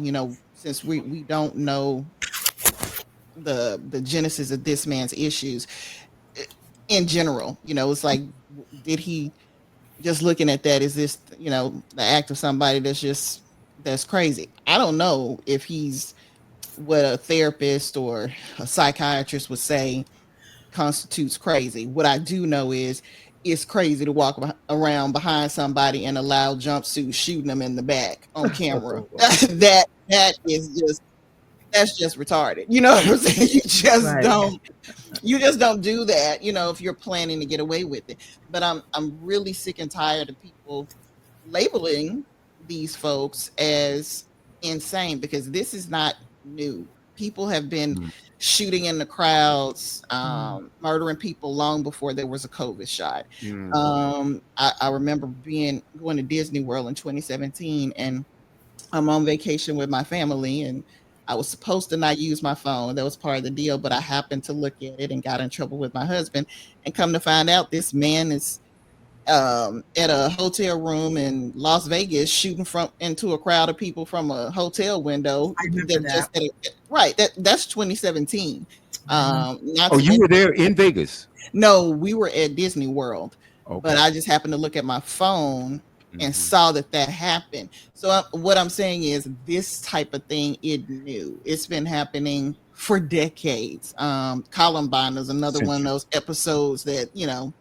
since we don't know the genesis of this man's issues i- in general, it's like, did he, just looking at that, is this, the act of somebody that's crazy? I don't know if he's what a therapist or a psychiatrist would say constitutes crazy. What I do know is it's crazy to walk around behind somebody in a loud jumpsuit shooting them in the back on camera. That is just, that's just retarded. You know what I'm saying? Right. You just don't do that, if you're planning to get away with it. But I'm really sick and tired of people labeling these folks as insane, because this is not new. People have been Mm. shooting in the crowds, Mm. murdering people long before there was a COVID shot. Mm. I remember going to Disney World in 2017, and I'm on vacation with my family, and I was supposed to not use my phone. That was part of the deal, but I happened to look at it and got in trouble with my husband. And come to find out, this man is at a hotel room in Las Vegas shooting from into a crowd of people from a hotel window. I remember That that. right. That's 2017. Mhm. Not Oh, to you mention, were there in Vegas. no, we were at Disney World, but Okay. I just happened to look at my phone and Mhm. saw that happened. So what I'm saying is, this type of thing is new. It's been happening for decades. Columbine is another one of Century. those episodes that, Mm.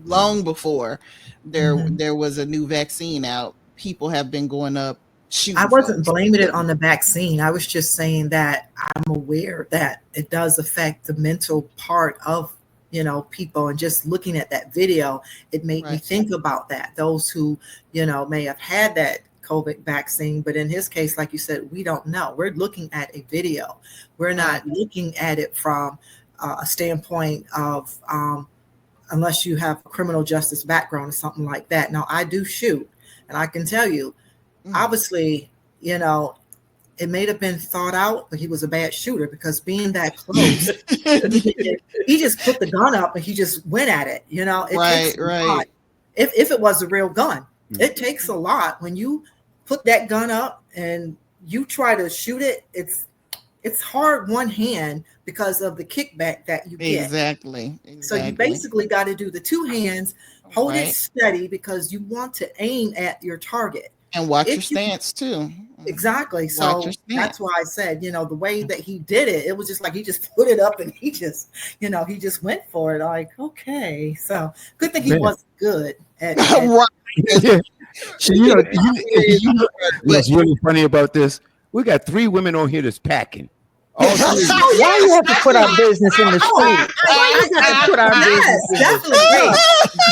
long before Mhm. there was a new vaccine out, people have been going up I shooting wasn't folks. blaming it on the vaccine. I was just saying that I'm aware that it does affect the mental part of, people. And just looking at that video, it made me Right. think about that. Those who, may have had that COVID vaccine, but in his case, like you said, we don't know. We're looking at a video. We're Right. not looking at it from a standpoint of, unless you have a criminal justice background or something like that. Now, I do shoot, and I can tell you, Mhm. obviously, it may have been thought out, but he was a bad shooter because being that close, he just put the gun up and he just went at it. It takes Right, a lot. right. If it was a real gun, Mm. it takes a lot when you put that gun up and you try to shoot it. It's hard one hand because of the kickback that you get. Exactly. So you Exactly. basically got to do the two hands, hold it Right. steady because you want to aim at your target. And watch your If you stance too. Exactly. Watch your So stance. that's why I said, the way that he did it, it was just like he just put it up and he just went for it. Like, okay. So good thing he Man. wasn't good at Right. Yeah. So, you know But what's really funny about this? We got 3 women on here that's packing. All 3. Why you have to put our business in the Oh, street? Why you got to put our business yes, in the definitely. street?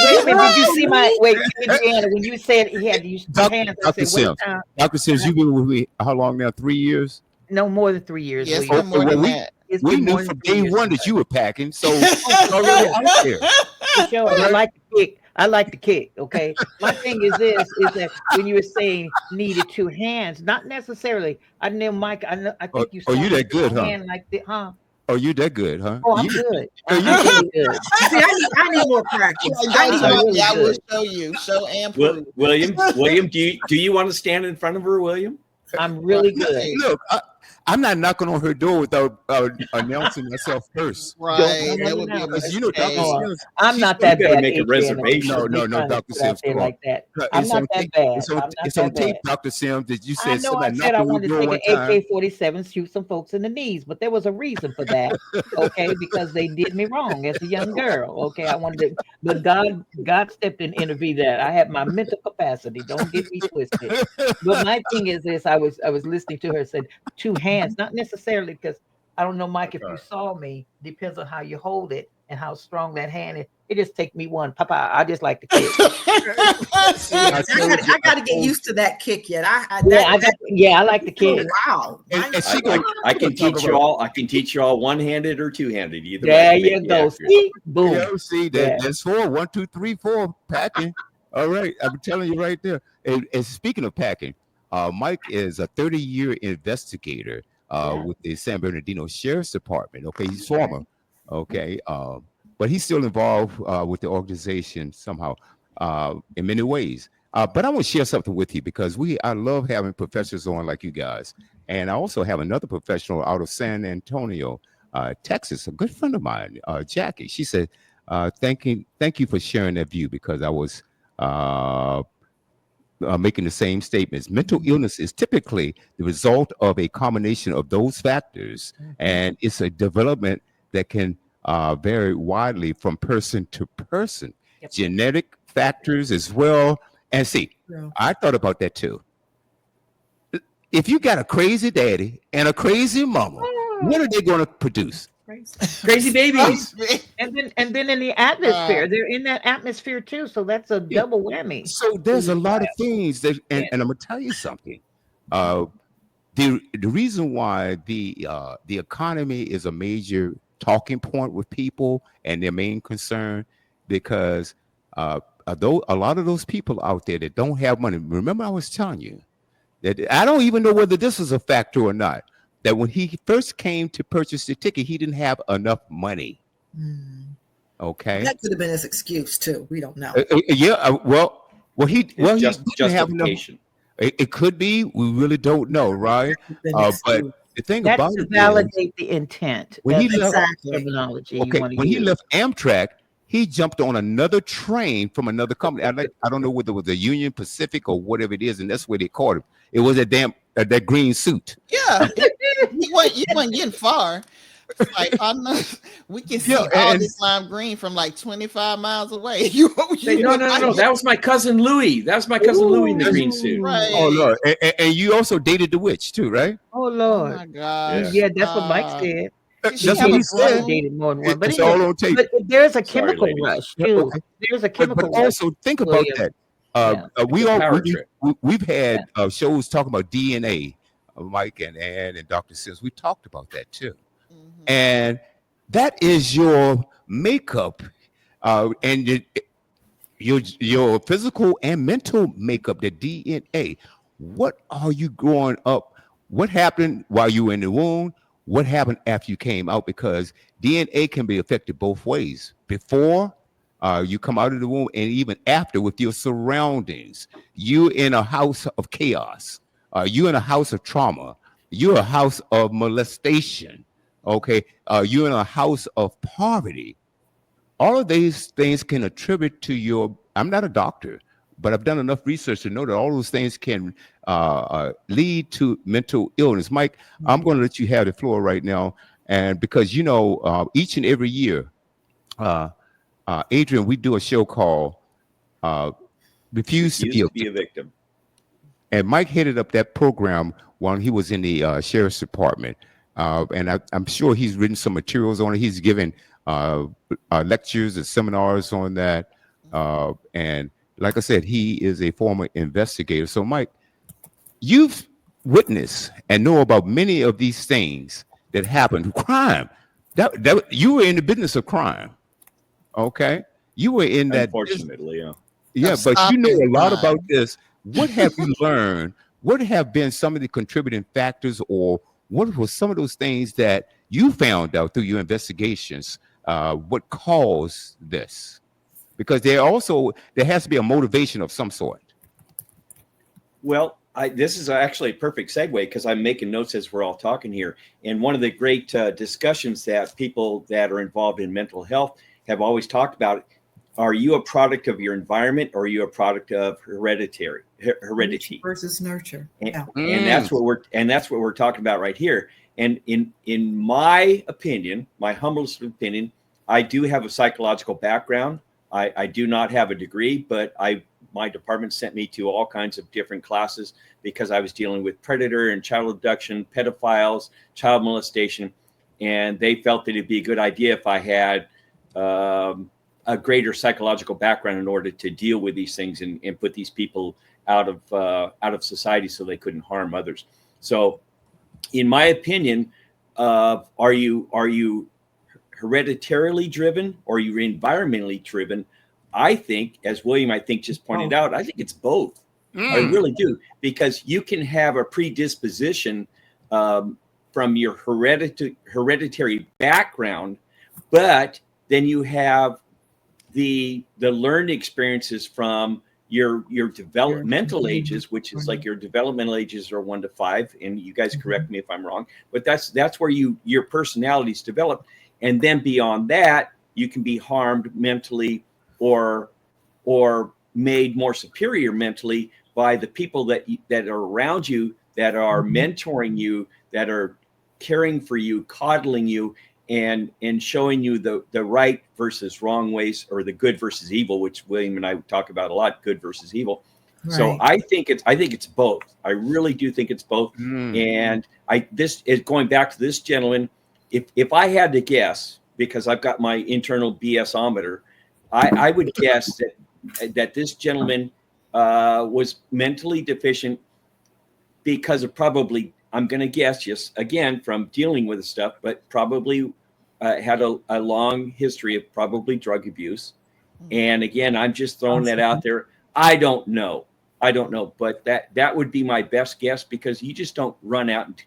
Wait a minute. Did you Girl, see my me? wait, Adriana? When you said he had to use 2 hands, I Dr. said, wait, Sims. Dr. Sims, you've been with me how long now? 3 years? no more than 3 years, yes, William. been more Well, than that. It's we been knew more than from three day years. one that you were packing, so Oh, it's for already sure. out there. For sure. And I Right? like to kick. I like to kick. Okay. My thing is this is that when you were saying needed 2 hands, not necessarily. I know Mike, I Oh, think you oh, saw you me that put good, my huh? hand like that, huh? Oh, you that good, huh? Oh, I'm good. Oh, you I'm good. really good. See, I need more practice. Like, I don't need I'm try more. me. really I will good. show you. Show and prove. William, do you want to stand in front of her, William? I'm really good. Right. Look, I'm not knocking on her door without announcing myself first. Don't Right. come That would be a unannounced. Because you know, Dr. mistake. No, Sims, I'm she's not You that better bad, make a Adriana. reservation. Don't be no, trying to Dr. put out Sims, there come on. like that. I'm It's not on that tape. bad. I'm not It's on that bad. tape, Dr. Sims, that you I said know I somebody said knocked I on your wanted to door take one an time. AK-47, shoot some folks in the knees, but there was a reason for that. Okay, because they did me wrong as a young girl. Okay, I wanted to, but God stepped in, intervened that. I had my mental capacity. Don't get me twisted. But my thing is this: I was listening to her said 2 hands, not necessarily because I don't know, Mike. If you saw me, depends on how you hold it and how strong that hand is. It just take me one, Papa. I just like to kick. Yeah, I I told got you. I got to get used to that kick yet. Yeah, I like to Oh kick. wow. And I, she gonna, I she gonna can talk teach you about. all. I can teach you all one-handed or two-handed. Either way, There to make you me go. accurate. See, Yeah, boom. see that Yeah. that's 4. 1, 2, 3, 4 packing. All right, I'm telling you right there. And speaking of packing, Mike is a 30-year investigator Yeah. with the San Bernardino Sheriff's Department. Okay, he's former. Okay. Okay, but he's still involved with the organization somehow in many ways. But I want to share something with you because I love having professors on like you guys, and I also have another professional out of San Antonio, Texas, a good friend of mine, Jackie. She said, thank you for sharing that view because I was uh, making the same statements. Mental illness is typically the result of a combination of those factors, Mhm. and it's a development that can vary widely from person to person. Yep. Genetic factors as well. And see, Yeah. I thought about that too. If you got a crazy daddy and a crazy mama, what are they going to produce? Crazy. Crazy babies. And then in the Uh, atmosphere, they're in that atmosphere too. So that's a Yeah. double whammy. So there's a lot of things that, Yeah. and I'm gonna tell you something. Uh, the reason why the economy is a major talking point with people and their main concern because though a lot of those people out there that don't have money. Remember, I was telling you that I don't even know whether this is a factor or not. That when he first came to purchase the ticket, he didn't have enough money. Hmm. Okay. That could have been his excuse too. We don't know. Yeah. He Just didn't have enough. justification. It could be. We really don't know, right? That could have been But excuse. the thing That's about to it is, validate the intent. when he That's left, the Exactly. terminology you okay, want to when he use. left Amtrak, he jumped on another train from another company. I don't know whether it was a Union Pacific or whatever it is, and that's where they caught him. It was that green suit. yeah. You weren't getting far. It's like I know we can Yeah, see all and this lime green from like 25 miles away. You No, would no, no, not no. get That was my cousin Louie. That was my cousin Louie in the green suit. oh right. Lord, and you also dated the witch too, right? Oh Oh Lord. my Yeah. gosh. Yeah, that's what Mike said. Did she He That's have what a he dated said. probably broom? dated more than one. But It's anyway, all on tape. but there's a Sorry, chemical ladies. rush Yeah, too. okay. There's a But chemical rush, also think about William. that. Yeah. It's a power trip. We've Yeah. had shows talking about DNA. Mike and Ann and Dr. Sims. We talked about that too, Mhm. and that is your makeup, and your physical and mental makeup, the DNA. What are you growing up? What happened while you were in the womb? What happened after you came out? Because DNA can be affected both ways. Before you come out of the womb, and even after with your surroundings. You in a house of chaos. You in a house of trauma. You're a house of molestation. Okay. You in a house of poverty. All of these things can attribute to your. I'm not a doctor, but I've done enough research to know that all those things can lead to mental illness. Mike, I'm going to let you have the floor right now, and because each and every year, Adrian, we do a show called refused to be Refuse a to be a victim. victim. And Mike headed up that program while he was in the sheriff's department. And I'm sure he's written some materials on it. He's given lectures and seminars on that. And like I said, he is a former investigator. So, Mike, you've witnessed and know about many of these things that happened. Crime. That you were in the business of crime. Okay, you were in that. Unfortunately, yeah. Yeah, Of but you know stopping a lot about crime. this. What have you learned? What have been some of the contributing factors, or what were some of those things that you found out through your investigations? What caused this? Because there has to be a motivation of some sort. Well, this is actually a perfect segue because I'm making notes as we're all talking here. And one of the great discussions that people that are involved in mental health have always talked about: are you a product of your environment, or are you a product of heredity? Versus nurture. And, Yeah. and that's what we're talking about right here. And in my opinion, my humblest opinion, I do have a psychological background. I do not have a degree, but my department sent me to all kinds of different classes because I was dealing with predator and child abduction, pedophiles, child molestation, and they felt that it'd be a good idea if I had a greater psychological background in order to deal with these things and put these people out of society so they couldn't harm others. So, in my opinion, are you hereditarily driven or are you environmentally driven? I think, as William, I think, just pointed out, I think it's both. I really do, because you can have a predisposition from your hereditary background, but then you have the learned experiences from your developmental ages, which is like your developmental ages are 1 to 5, and you guys correct me if I'm wrong, but that's where your personalities develop, and then beyond that, you can be harmed mentally or made more superior mentally by the people that are around you, that are mentoring you, that are caring for you, coddling you, and showing you the right versus wrong ways, or the good versus evil, which William and I talk about a lot, good versus evil. Right. So I think it's both. I really do think it's both. And this is going back to this gentleman. If I had to guess, because I've got my internal BS-ometer, I would guess that this gentleman was mentally deficient because of probably, I'm going to guess, just again from dealing with the stuff, but probably had a long history of probably drug abuse. And again, I'm just throwing that out there. I don't know, but that would be my best guess, because you just don't run out and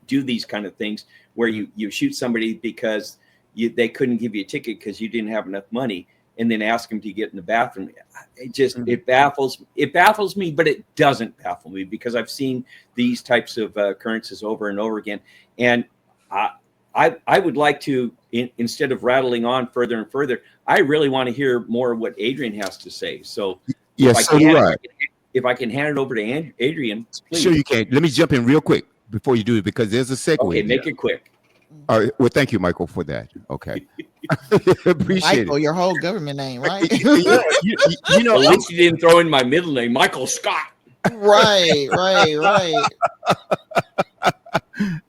do these kind of things where you shoot somebody because they couldn't give you a ticket because you didn't have enough money, and then ask them to get in the bathroom. It baffles me, but it doesn't baffle me, because I've seen these types of occurrences over and over again. And I would like to, instead of rattling on further and further, I really want to hear more of what Adrian has to say. So yes, if I can hand it over to Adrian, please. Sure you can. Let me jump in real quick before you do it, because there's a segue. Okay, make it quick. All right. Well, thank you, Michael, for that. Okay. Appreciate Michael, it. your whole government name, right? You know, at least you didn't throw in my middle name, Michael Scott. Right.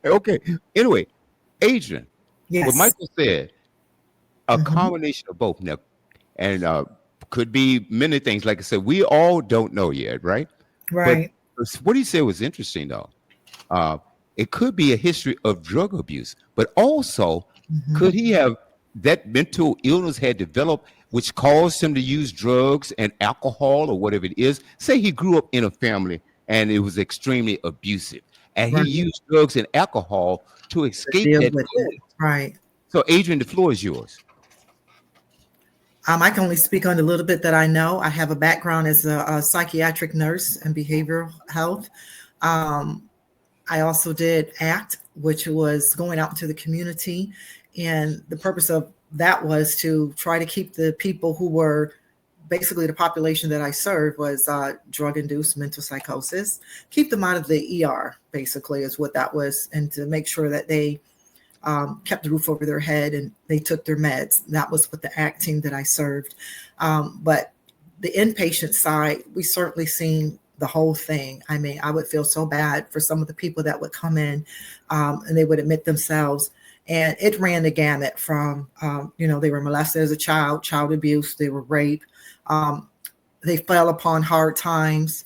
Okay. Anyway, Adrian, Yes. what Michael said, a combination of both now, and could be many things. Like I said, we all don't know yet, right? Right. But what he said was interesting, though. It could be a history of drug abuse, but also could he have that mental illness had developed, which caused him to use drugs and alcohol or whatever it is? Say he grew up in a family and it was extremely abusive, and he used drugs and alcohol to escape that feeling. Right. So, Adrian, the floor is yours. I can only speak on the little bit that I know. I have a background as a psychiatric nurse and behavioral health. I also did ACT, which was going out into the community. And the purpose of that was to try to keep the people who were basically the population that I served was drug-induced mental psychosis, keep them out of the ER, basically, is what that was, and to make sure that they kept the roof over their head and they took their meds. That was what the ACT team that I served. But the inpatient side, we certainly seen the whole thing. I mean, I would feel so bad for some of the people that would come in, and they would admit themselves. And it ran the gamut from, they were molested as a child abuse, they were raped, um, they fell upon hard times.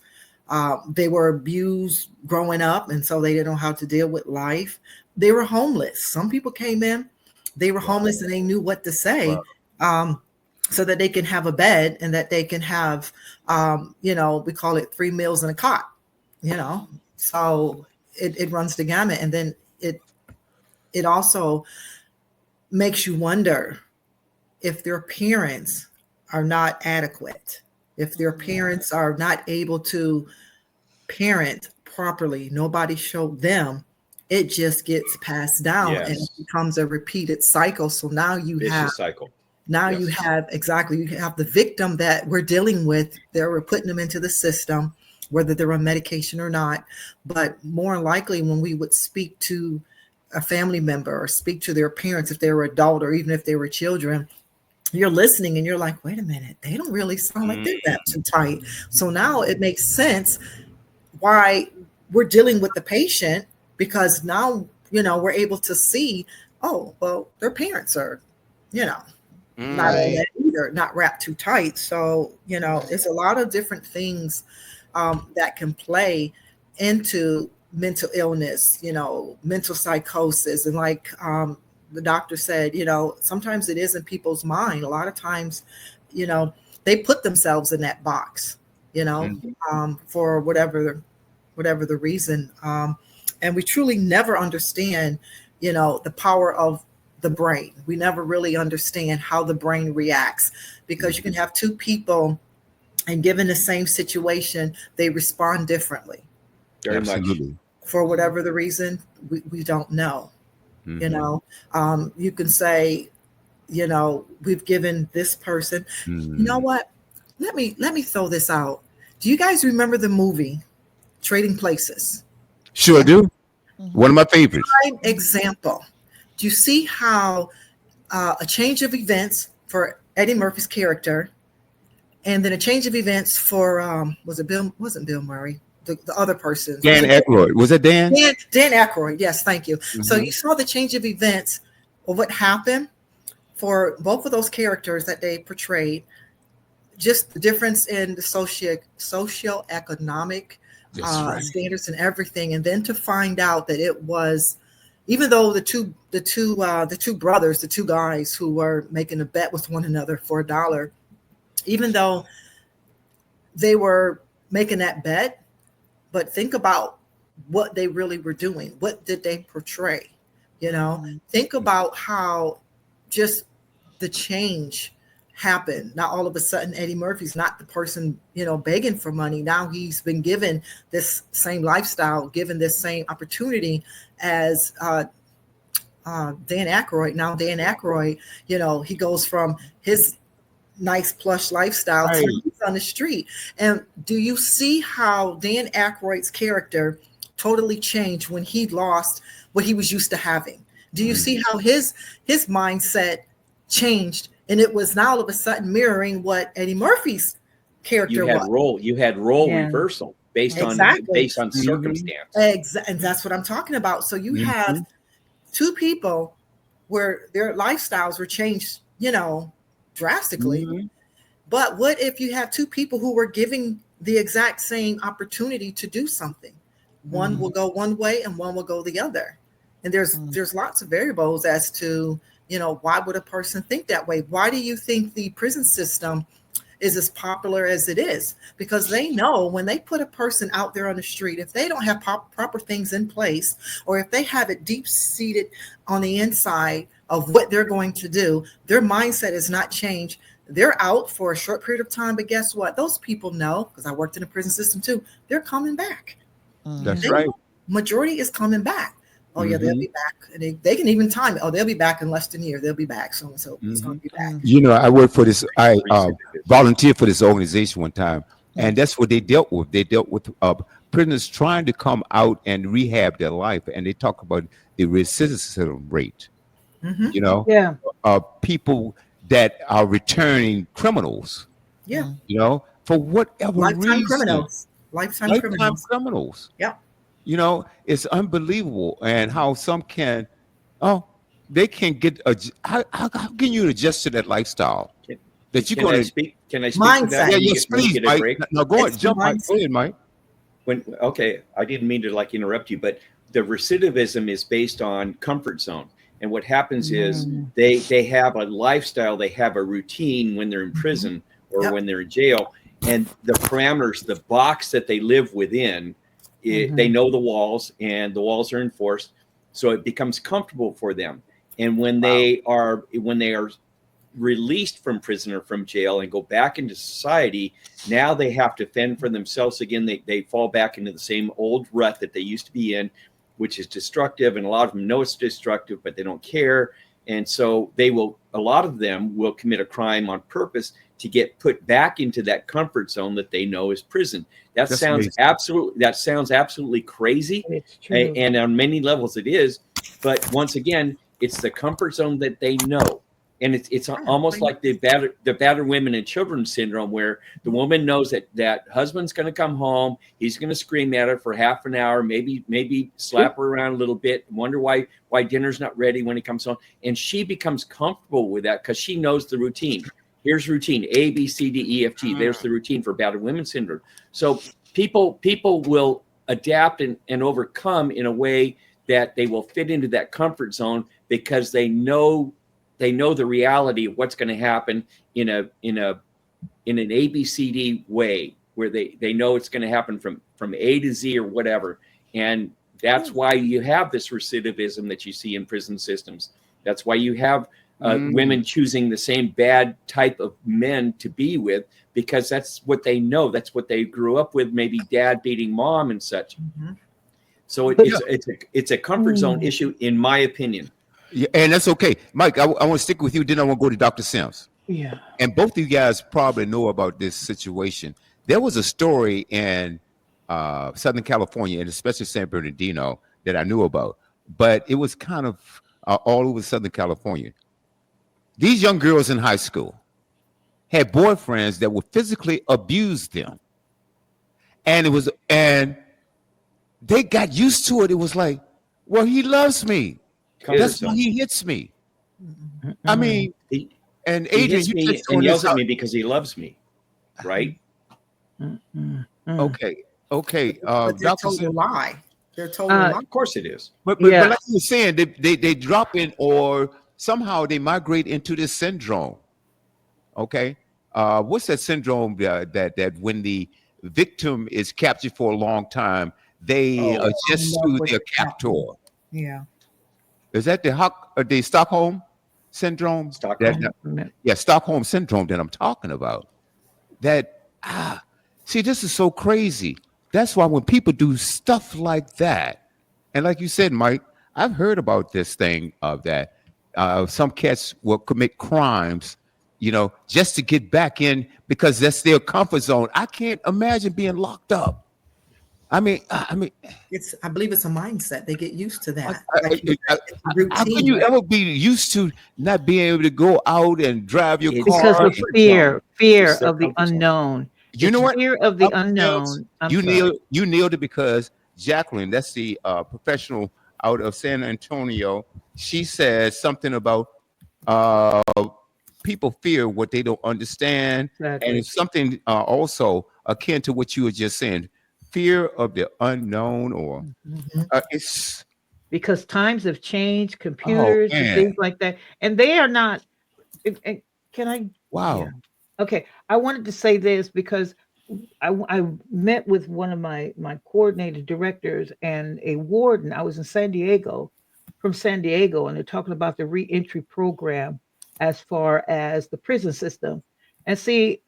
They were abused growing up, and so they didn't know how to deal with life. They were homeless. Some people came in, they were homeless, and they knew what to say. Um, so that they can have a bed and that they can have, we call it 3 meals in a cot, So it runs the gamut. And then it also makes you wonder if their parents are not adequate, if their parents are not able to parent properly, nobody showed them, it just gets passed down and it becomes a repeated cycle. So now you Vicious cycle. Now you have the victim that we're dealing with, that we're putting them into the system, whether they're on medication or not. But more likely when we would speak to a family member or speak to their parents, if they were adult or even if they were children, you're listening and you're like, wait a minute, they don't really sound like they're that too tight. So now it makes sense why we're dealing with the patient, because now, we're able to see, oh, well, their parents are, not all that either, not wrapped too tight. So, it's a lot of different things that can play into mental illness, mental psychosis. And like the doctor said, sometimes it is in people's mind. A lot of times, they put themselves in that box, for whatever the reason. And we truly never understand, the power of the brain. We never really understand how the brain reacts, because you can have two people and given the same situation, they respond differently. Very much. For whatever the reason, we don't know. You can say, we've given this person, you know what? Let me throw this out. Do you guys remember the movie Trading Places? Sure do. One of my favorites. Prime example. Do you see how a change of events for Eddie Murphy's character, and then a change of events for wasn't Bill Murray, the other person, Dan Aykroyd. Was it Dan? Dan Aykroyd. Yes, thank you. So you saw the change of events of what happened for both of those characters that they portrayed. Just the difference in the socioeconomic standards and everything, and then to find out that it was, even though the two brothers, the two guys who were making a bet with one another for $1, even though they were making that bet, but think about what they really were doing. What did they portray? Think about how just the change happened. Now all of a sudden Eddie Murphy's not the person, begging for money. Now he's been given this same lifestyle, given this same opportunity as Dan Aykroyd. Now Dan Aykroyd, he goes from his nice plush lifestyle to he's on the street. And do you see how Dan Aykroyd's character totally changed when he lost what he was used to having? Do you see how his mindset changed? And it was now all of a sudden mirroring what Eddie Murphy's character was. You had role reversal based on circumstance. And that's what I'm talking about. So you have two people where their lifestyles were changed, drastically. But what if you have two people who were giving the exact same opportunity to do something? One will go one way and one will go the other. And there's lots of variables as to, why would a person think that way? Why do you think the prison system is as popular as it is? Because they know when they put a person out there on the street, if they don't have proper things in place, or if they have it deep seated on the inside of what they're going to do, their mindset is not changed. They're out for a short period of time, but guess what? Those people know, because I worked in the prison system too, they're coming back. That's right. Majority is coming back. Oh yeah, they'll be back. And they can even time it. Oh, they'll be back in less than a year. They'll be back. So and so is going to be back. I work for this. I volunteered for this organization one time, and that's what they dealt with. They dealt with prisoners trying to come out and rehab their life, and they talk about the recidivism rate. Mm-hmm. People that are returning criminals. Yeah. for whatever Lifetime reason. criminals. Lifetime Lifetime criminals. criminals. Yep. It's unbelievable, and how some can, oh, they can get how can you adjust to that lifestyle Can, that you're can going I to? speak? Can I speak to that Mindset. Yeah, when you yes, get when you please, get a Mike. break? Now go It's ahead, the jump, Mike. Go mindset. ahead, Mike. When okay, I didn't mean to like interrupt you, but the recidivism is based on comfort zone. And what happens is Mm, they have a lifestyle, they have a routine when they're in Mhm. prison or Yep. when they're in jail, and the parameters, the box that they live within, they mhm. know the walls, and the walls are enforced, so it becomes comfortable for them. And Wow. when they are released from prison or from jail and go back into society, now they have to fend for themselves again. They fall back into the same old rut that they used to be in, which is destructive. And a lot of them know it's destructive, but they don't care. And so a lot of them will commit a crime on purpose to get put back into that comfort zone that they know is prison. That's amazing. That sounds absolutely crazy. It's true. And on many levels it is. But once again, it's the comfort zone that they know. And it's almost like the battered women and children syndrome, where the woman knows that husband's going to come home, he's going to scream at her for half an hour, maybe slap her around a little bit, wonder why dinner's not ready when he comes home, and she becomes comfortable with that because she knows the routine. Here's routine: A, B, C, D, E, F, G. There's the routine for battered women syndrome. So people will adapt and overcome in a way that they will fit into that comfort zone because they know the reality of what's going to happen in an ABCD way, where they know it's going to happen from A to Z or whatever. And that's why you have this recidivism that you see in prison systems. That's why you have women choosing the same bad type of men to be with, because that's what they know. That's what they grew up with, maybe dad beating mom and such. Mhm. So But it's a comfort zone issue, in my opinion. Yeah, and that's okay, Mike. I want to stick with you. Then I want to go to Dr. Sims. yeah. And both of you guys probably know about this situation. There was a story in Southern California, and especially San Bernardino, that I knew about, but it was kind of all over Southern California. These young girls in high school had boyfriends that would physically abuse them, and they got used to it. It was like, well, he loves me. Comfort That's why zone. he hits me. Mhm. I Mm, mean, He, and he Adrian, hits you me touched and on this. yells at me because he loves me, right? mm. Okay, okay, But they're Doctor. told a lie. They're told a lie. Of course it is. But Yeah. like you were saying, they drop in, or somehow they migrate into this syndrome. Okay, what's that syndrome that when the victim is captured for a long time, they Oh, In adjust love to with their the captor? captain. Yeah. Is that the Stockholm syndrome? I That, Stockholm. that- don't remember. yeah, Stockholm syndrome that I'm talking about. That see, this is so crazy. That's why when people do stuff like that, and like you said, Mike, I've heard about this thing of that. Some cats will commit crimes, just to get back in because that's their comfort zone. I can't imagine being locked up. I mean, I believe it's a mindset. They get used to I, that. I, Like you I, said, it's a how can you routine. ever be used to not being able to go out and drive your It's Because car? of comfort zone. fear It's their of the comfort zone. unknown. You know It's what? fear of the Dr. Mills, unknown. I'm you sorry. nailed it because Jacqueline, that's the professional out of San Antonio. She said something about uh, people fear what they don't understand, and Exactly. it's something also akin to what you were just saying, fear of the unknown, or Mhm. Mhm. it's Because times have changed, oh computers and man, things like that, and they are not. And can I? Yeah. wow, Okay. I wanted to say this because I met with one of my coordinated directors and a warden. I was in San Diego, from San Diego, and they're talking about the reentry program as far as the prison system. And see,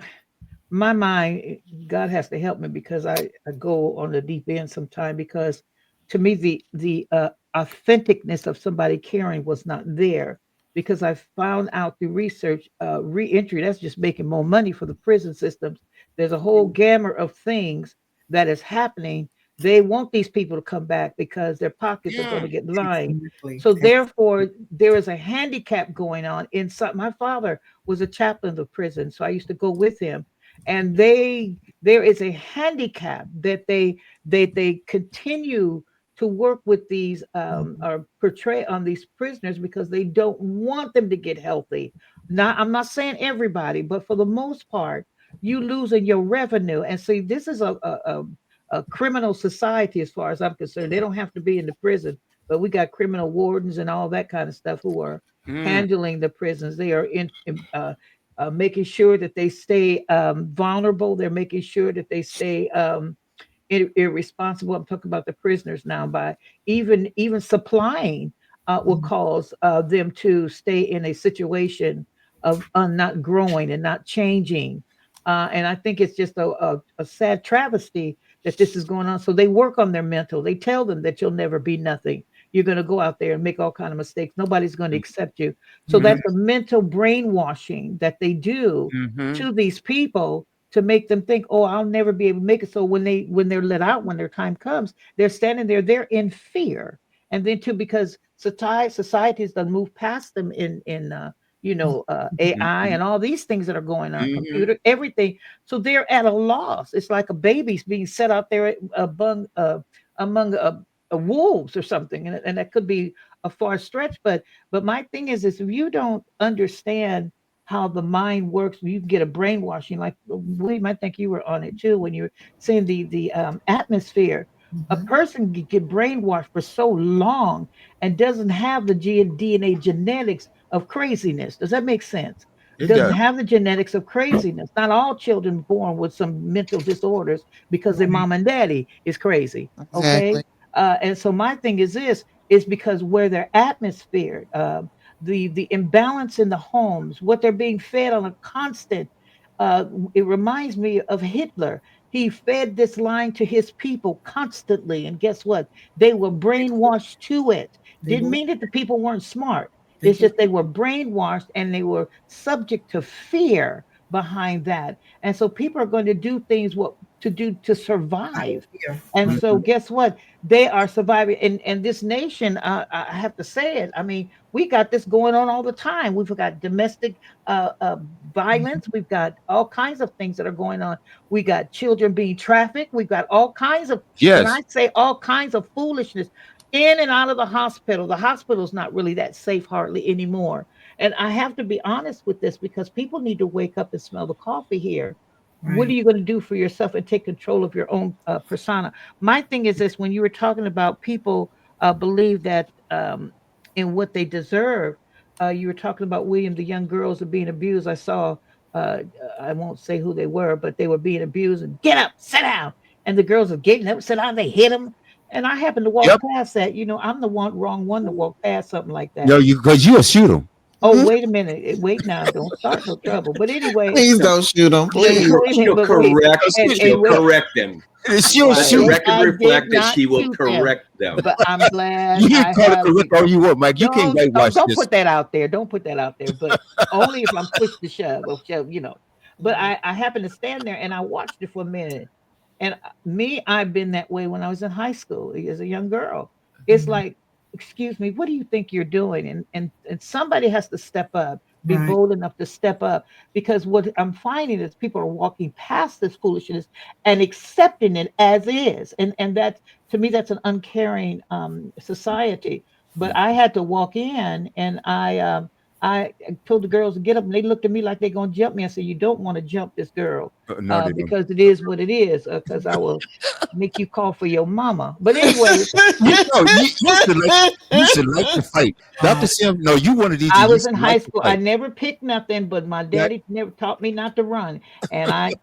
my mind, God has to help me because I go on the deep end sometime, because to me the authenticness of somebody caring was not there, because I found out through research, reentry, that's just making more money for the prison systems. There's a whole gamut of things that is happening. They want these people to come back because their pockets are going yeah, to get lined. Exactly. So therefore there is a handicap going on inside. My father was a chaplain of the prison, so I used to go with him. and there is a handicap that they continue to work with these Mhm. or portray on these prisoners because they don't want them to get healthy. Now, I'm not saying everybody, but for the most part, you losing your revenue. And see, this is a criminal society as far as I'm concerned. They don't have to be in the prison, but we got criminal wardens and all that kind of stuff who are Mm. handling the prisons. They are making sure that they stay vulnerable. They're making sure that they stay irresponsible. I'm talking about the prisoners now by even supplying will Mhm. cause them to stay in a situation of not growing and not changing. And I think it's just a sad travesty that this is going on. So they work on their mental. They tell them that you'll never be nothing. You're going to go out there and make all kind of mistakes. Nobody's going to accept you. So Mm. that's a mental brainwashing that they do Mm-hmm. to these people to make them think, oh, I'll never be able to make it. So when they're let out, when their time comes, they're standing there, they're in fear. And then too, because societies done move past them in AI Mm-hmm. and all these things that are going on, Mm-hmm. computer, everything. So they're at a loss. It's like a baby's being set out there among wolves or something, and that could be a far stretch. But my thing is if you don't understand how the mind works, you can get a brainwashing. Like William, I think you were on it too when you were saying the atmosphere. A Mhm. person can get brainwashed for so long and doesn't have the DNA genetics of craziness. Does that make sense? It Doesn't does. have the genetics of craziness. Not all children born with some mental disorders because their Right. mom and daddy is crazy. Okay. Exactly. And so my thing is this is because where their atmosphere, the imbalance in the homes, what they're being fed on a constant. It reminds me of Hitler. He fed this line to his people constantly, and guess what? They were brainwashed to it. They Didn't believe. mean that the people weren't smart. They It's believe. just they were brainwashed and they were subject to fear behind that. And so people are going to do things what to do to Out of survive. fear. And Right. so guess what? They are surviving. And this nation, I have to say it. I mean, we got this going on all the time. We've got domestic violence. We've got all kinds of things that are going on. We got children being trafficked. We've got all kinds of, when I Yes. say all kinds of foolishness in and out of the hospital's not really that safe hardly anymore. And I have to be honest with this because people need to wake up and smell the coffee here. What are Right. you going to do for yourself and take control of your own persona? My thing is this: when you were talking about people believe that in what they deserve, you were talking about William, the young girls are being abused. I saw, uh, I won't say who they were, but they were being abused and get up, sit down. And the girls are getting up, sit down, they hit them. And I happened to walk Yep. past that. I'm the wrong one to walk past something like that. Yo, you because you'll shoot them. Oh, Mhm. wait a minute. Wait now. Don't start no trouble. But anyway, Please don't shoot him. wait, Please. wait a minute, but wait. And She'll wait. correct them. She'll Let the shoot. record I did reflect that not she will shoot them, correct them. but I'm glad You can I call it have correct all you want, Mike. You can whitewash don't this. put that out there. Don't put that out there. But only if I'm pushed to shove or shove. But Mhm. I happened to stand there and I watched it for a minute. And I've been that way when I was in high school as a young girl. It's Mhm. like, excuse me, what do you think you're doing? And somebody has to step up, be Right. bold enough to step up. Because what I'm finding is people are walking past this foolishness and accepting it as is. And that's, to me, that's an uncaring society. But I had to walk in and I told the girls to get up and they looked at me like they're gonna jump me. I said, you don't want to jump this girl No, they don't. because it is what it is, because I will make you call for your mama. But anyway, You should like to fight. Dr. Wow. Sim, no, you one of these. I You was in should high like to school. I fight. never picked nothing, but my That daddy never taught me not to run, and I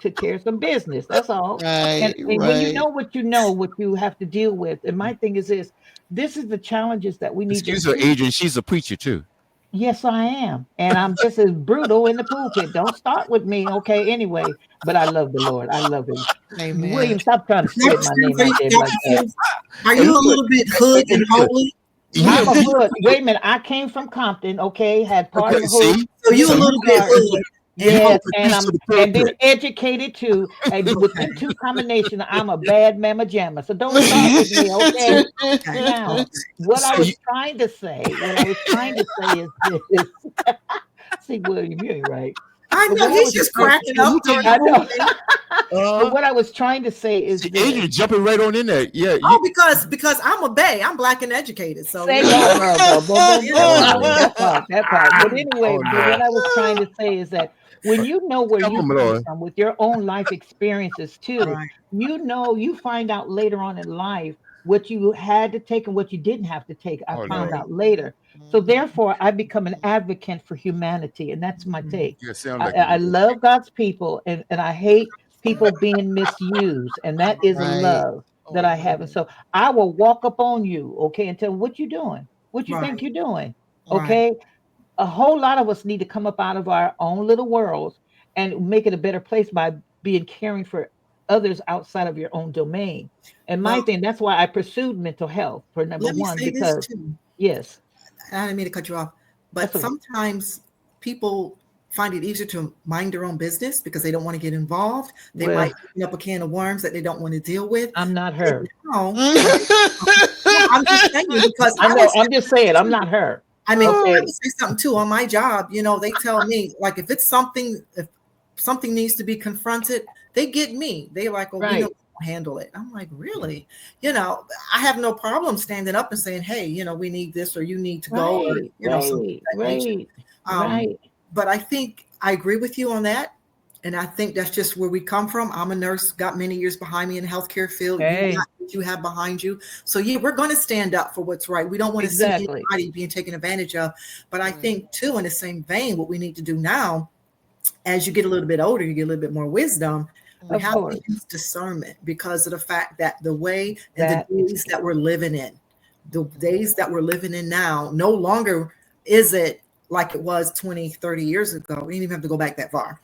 took care of some business. That's all. And, Right, and when right. you know what you have to deal with. And my thing is this: this is the challenges that we need to excuse her, do. Adrian. She's a preacher too. Yes, I am. And I'm just as brutal in the pulpit. Don't start with me, okay? Anyway, but I love the Lord. I love him. Amen. William, stop trying to Dr. say my Sims, name out there Dr. like that. Sims, are Hey, you a look, little bit hey, hood and look. holy? You, I'm a you hood. Wait a minute. I came from Compton, okay? Had part of okay? the hood, See, So you went a so to little bit kindergarten. hood and you holy. go Yes, from and peace to I'm the and then pulpit. educated too. And with them two combination, I'm a bad mama jamma. So don't start with me, See, okay? Okay. Now, Okay. what I so was you, trying to say, what I was trying to say is this. See, William, you ain't right. I But know what I he's was just but cracking up during I the whole know. thing. But what I was trying to say is See, this. Adrian jumping right on in there. Yeah, Oh, because I'm a Bay. I'm black and educated. So Say no, bro, bro, bro, bro, you bro. know, No, that part, that part. But anyway, oh but what no, I was trying to say is that when you know where help you him, come Lord. from with your own life experiences too, right, you find out later on in life what you had to take and what you didn't have to take. I Oh found no, out later. So therefore, I become an advocate for humanity, and that's my mhm, take. yeah, sound I, like it. I love God's people, and I hate people being misused, and that is a Right. love that Oh, I have. And so I will walk up on you, okay, and tell what you doing, what you think right, you're doing, right. okay. A whole lot of us need to come up out of our own little worlds and make it a better place by being caring for others outside of your own domain. And my Well, thing, that's why I pursued mental health for number let me one, say this because too. yes, I didn't mean to cut you off, that's but okay. sometimes people find it easier to mind their own business because they don't want to get involved. They Well, might open up a can of worms that they don't want to deal with. I'm not And her. now, no, I'm just saying because I I would know, say I'm just saying, I'm not her. I mean, I Okay. would say something too on my job. You know, they tell me like if something needs to be confronted, they get me. They like, oh, we know Right, we can handle it. I'm like, really? You know, I have no problem standing up and saying, hey, you know, we need this or you need to go or right, you know something right, of that nature. right, Um, right. but I think I agree with you on that. And I think that's just where we come from. I'm a nurse, got many years behind me in the healthcare field. You got Hey, what you have behind you. So yeah, we're going to stand up for what's right. We don't want to see exactly. anybody being taken advantage of. But I right. think too, in the same vein, what we need to do now, as you get a little bit older, you get a little bit more wisdom. We Of have to course. use discernment because of the fact that the way and the That is days key. that we're living in, the days that we're living in now, no longer is it like it was 20, 30 years ago. We didn't even have to go back that far.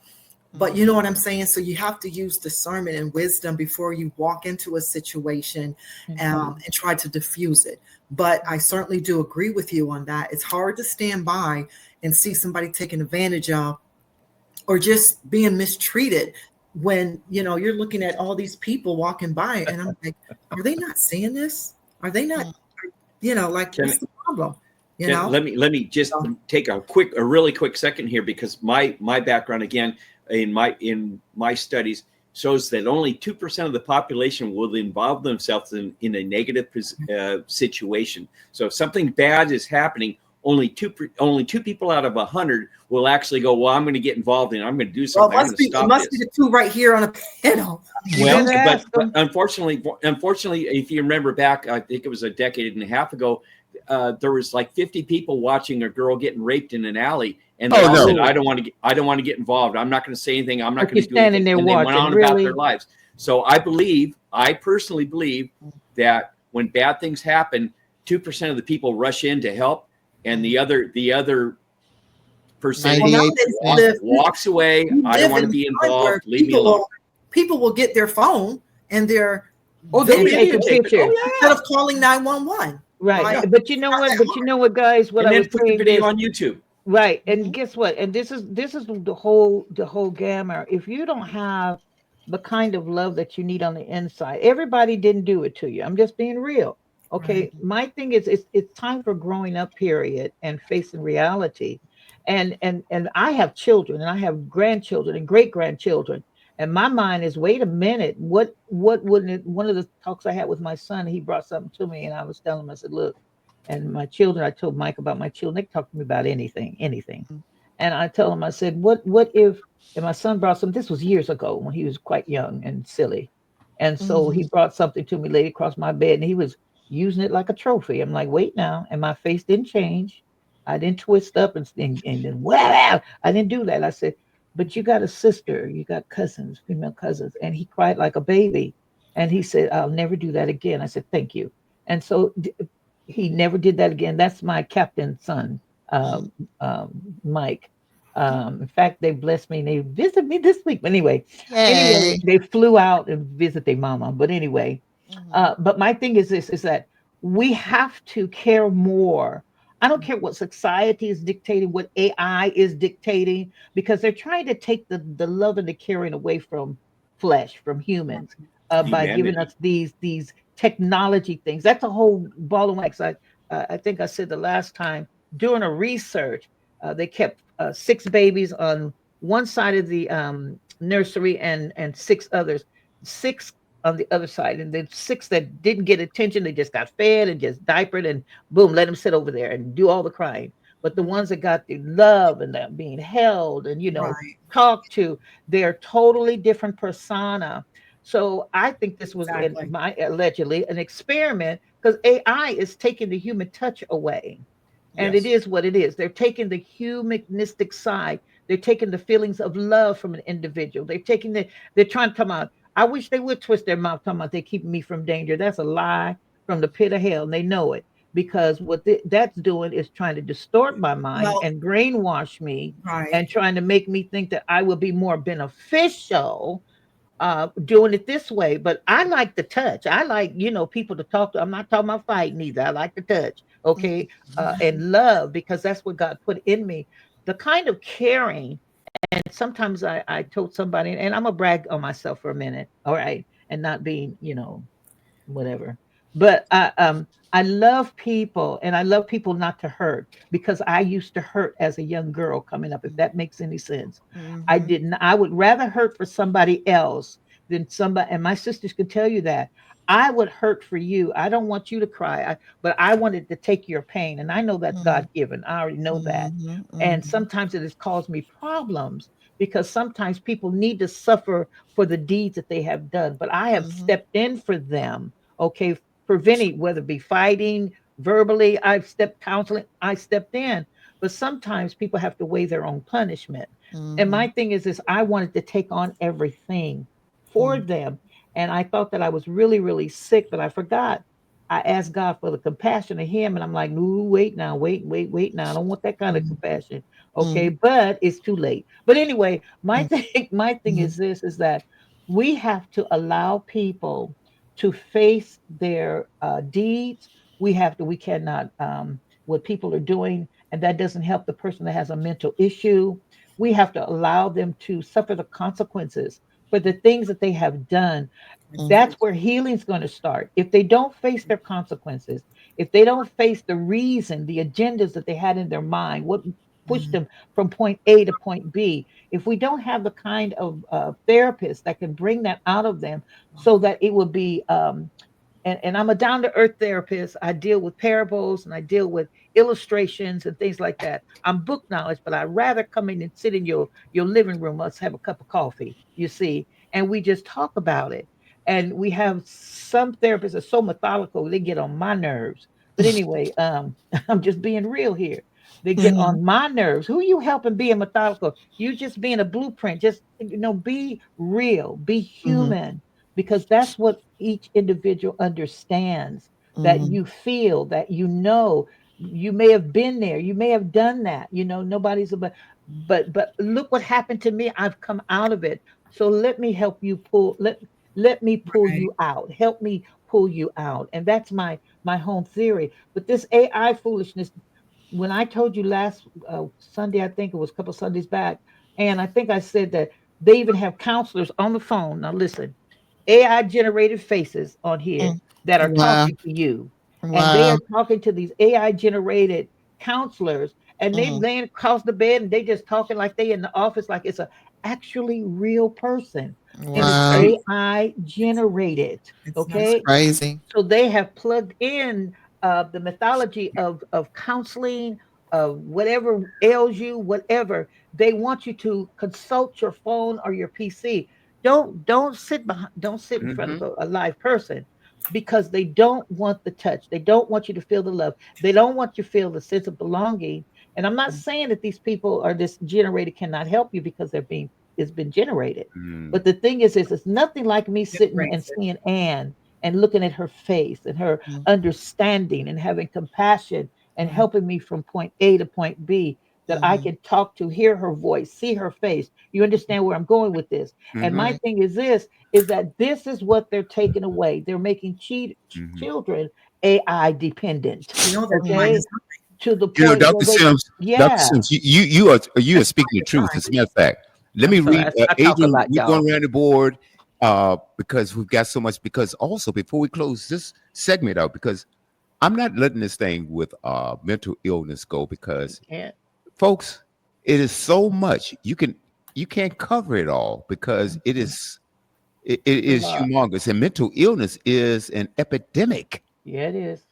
But you know what I'm saying? So you have to use discernment and wisdom before you walk into a situation Indeed. and try to diffuse it. But I certainly do agree with you on that. It's hard to stand by and see somebody taken advantage of or just being mistreated when you know you're looking at all these people walking by and I'm like, are they not seeing this? Are they not, you know, like Can what's the problem? You Can, know? let me just So, take a really quick second here because my background again in my studies shows that only 2% of the population will involve themselves in a negative situation. So if something bad is happening, only two people out of 100 will actually go, well, I'm going to get involved and I'm going to do well, something. I'm going to it stop must be this. the two right here on a panel. You Well, better but, ask but them. unfortunately, if you remember back, I think it was a decade and a half ago, there was like 50 people watching a girl getting raped in an alley, and they Oh all said, no, Oh, I don't want to get involved. I'm not going to say anything. I'm not like going you're to do anything." standing there And they went watching. on about their Really? lives. So I personally believe that when bad things happen, 2% of the people rush in to help, and the other Well, percentage 98%. nowadays walks away. we I don't live want in to a be time where involved. Leave me alone. people will get their phone and their Oh, they'll And video take a videotape it. Oh picture. instead yeah, of calling 911. Right. Like yeah. But you know not what? that But you know what, guys? What And I then was put the saying video is on YouTube. right. And guess what? And this is the whole gamma. If you don't have the kind of love that you need on the inside, everybody didn't do it to you. I'm just being real. right. Okay. My thing is it's time for growing up, period, and facing reality. And I have children and I have grandchildren and great grandchildren. And my mind is, wait a minute, what wouldn't it, one of the talks I had with my son, he brought something to me and I was telling him, I said, look, and my children, I told Mike about my children. They talk to me about anything, anything. And I tell him, I said, what if, and my son brought some, this was years ago when he was quite young and silly. And so he brought something to me, laid across my bed, and he was using it like a trophy. I'm like, wait now. And my face didn't change. I didn't twist up and then, well, I didn't do that. I said, but you got a sister, you got cousins, female cousins. And he cried like a baby. And he said, I'll never do that again. I said, thank you. And so he never did that again. That's my captain's son, um, um, Mike. In fact, they blessed me and they visited me this week. But anyway, Yay. they flew out and visit their mama. But anyway, but my thing is this: is that we have to care more. I don't care what society is dictating, what AI is dictating, because they're trying to take the love and the caring away from flesh, from humans, by giving us Humanity. these technology things. That's a whole ball of wax. I think I said the last time doing a research, they kept 6 babies on one side of the nursery and six others, six on the other side, and then six that didn't get attention. They just got fed and just diapered, and boom, let them sit over there and do all the crying. But the ones that got the love and that being held and Right. talked to, they're totally different persona. So I think this was in Exactly. my allegedly an experiment because AI is taking the human touch away. And it Yes. is what it is. They're taking the humanistic side. They're taking the feelings of love from an individual. They're trying to come out. I wish they would twist their mouth talking about they keep me from danger. That's a lie from the pit of hell. And they know it because what that's doing is trying to distort my mind Well, and brainwash me right. and trying to make me think that I will be more beneficial doing it this way. But I like the touch. I like, people to talk to. I'm not talking about fighting either. I like the touch, okay, and love, because that's what God put in me. The kind of caring. And sometimes I told somebody, and I'm gonna brag on myself for a minute, all right, and not being, whatever. But I love people, and I love people not to hurt, because I used to hurt as a young girl coming up, if that makes any sense. I Mm-hmm. didn't. I would rather hurt for somebody else than somebody, and my sisters could tell you that. I would hurt for you. I don't want you to cry, but I wanted to take your pain, and I know that's God given. I already know that. Mm-hmm. And Mm-hmm. sometimes it has caused me problems because sometimes people need to suffer for the deeds that they have done. But I have Mm-hmm. stepped in for them, okay, preventing, whether it be fighting, verbally, I've stepped counseling, I stepped in. But sometimes people have to weigh their own punishment. And Mm-hmm. my thing is I wanted to take on everything for them. And I thought that I was really, really sick, but I forgot. I asked God for the compassion of him, and I'm like, no, wait now, wait now. I don't want that kind of compassion. Okay, Mm-hmm. but it's too late. But anyway, my Mm-hmm. thing, my thing Mm-hmm. is this, is that we have to allow people to face their deeds. We cannot, what people are doing, and that doesn't help the person that has a mental issue. We have to allow them to suffer the consequences for the things that they have done. That's where healing's going to start. If they don't face their consequences, if they don't face the reason, the agendas that they had in their mind, what pushed them from point A to point B, if we don't have the kind of therapist that can bring that out of them so that it would be and I'm a down to earth therapist. I deal with parables and I deal with illustrations and things like that. I'm book knowledge, but I'd rather come in and sit in your living room. Let's have a cup of coffee, you see, and we just talk about it. And we have some therapists are so methodical, they get on my nerves. But anyway, I'm just being real here. They get Mm-hmm. on my nerves. Who you helping being methodical? You just being a blueprint. Just be real, be Mm-hmm. human, because that's what each individual understands, that Mm-hmm. you feel, that you may have been there, you may have done that, nobody's about. But look what happened to me. I've come out of it. So let me help you let me pull Right. you out, help me pull you out. And that's my home theory. But this AI foolishness, when I told you last Sunday, I think it was a couple Sundays back, and I think I said that they even have counselors on the phone. Now listen, AI generated faces on here Mm. that are Wow. talking to you, and they Wow. are talking to these AI generated counselors, and they Mm. laying across the bed and they just talking like they in the office, like it's a actually real person, and It's it's Wow. crazy. AI generated. It's That's nuts. Okay, crazy. so they have plugged in the mythology of counseling, of whatever ails you, whatever. They want you to consult your phone or your PC. Don't sit in front of Hmm. a live person, because they don't want the touch. They don't want you to feel the love. They don't want you to feel the sense of belonging. And I'm not saying that these people are this generated cannot help you, because it's been generated. Mm. But the thing is it's nothing like me sitting and Generates it. seeing Anne and looking at her face and her Mm. understanding and having compassion and Mm. helping me from point A to point B, that I Mm. can talk to, hear her voice, see her face. You understand where I'm going with this? And my Hmm. Right. thing is this, is that this is what they're taking away. They're making Hmm. children AI dependent. You know that's by Mm. Okay? design. To the You know, point where Dr. they, Sims, Dr. yeah. Sims, you are That's by speaking the truth. design. As a matter of fact, let I'm me sorry. read I talk a Adrian. lot, We're y'all. going around the board because we've got so much. Because also before we close this segment out, because I'm not letting this thing with mental illness go, You because can't. folks, it is so much you can. you can't cover it all because it is It's a lot. humongous, and mental illness is an epidemic. Yeah, it is.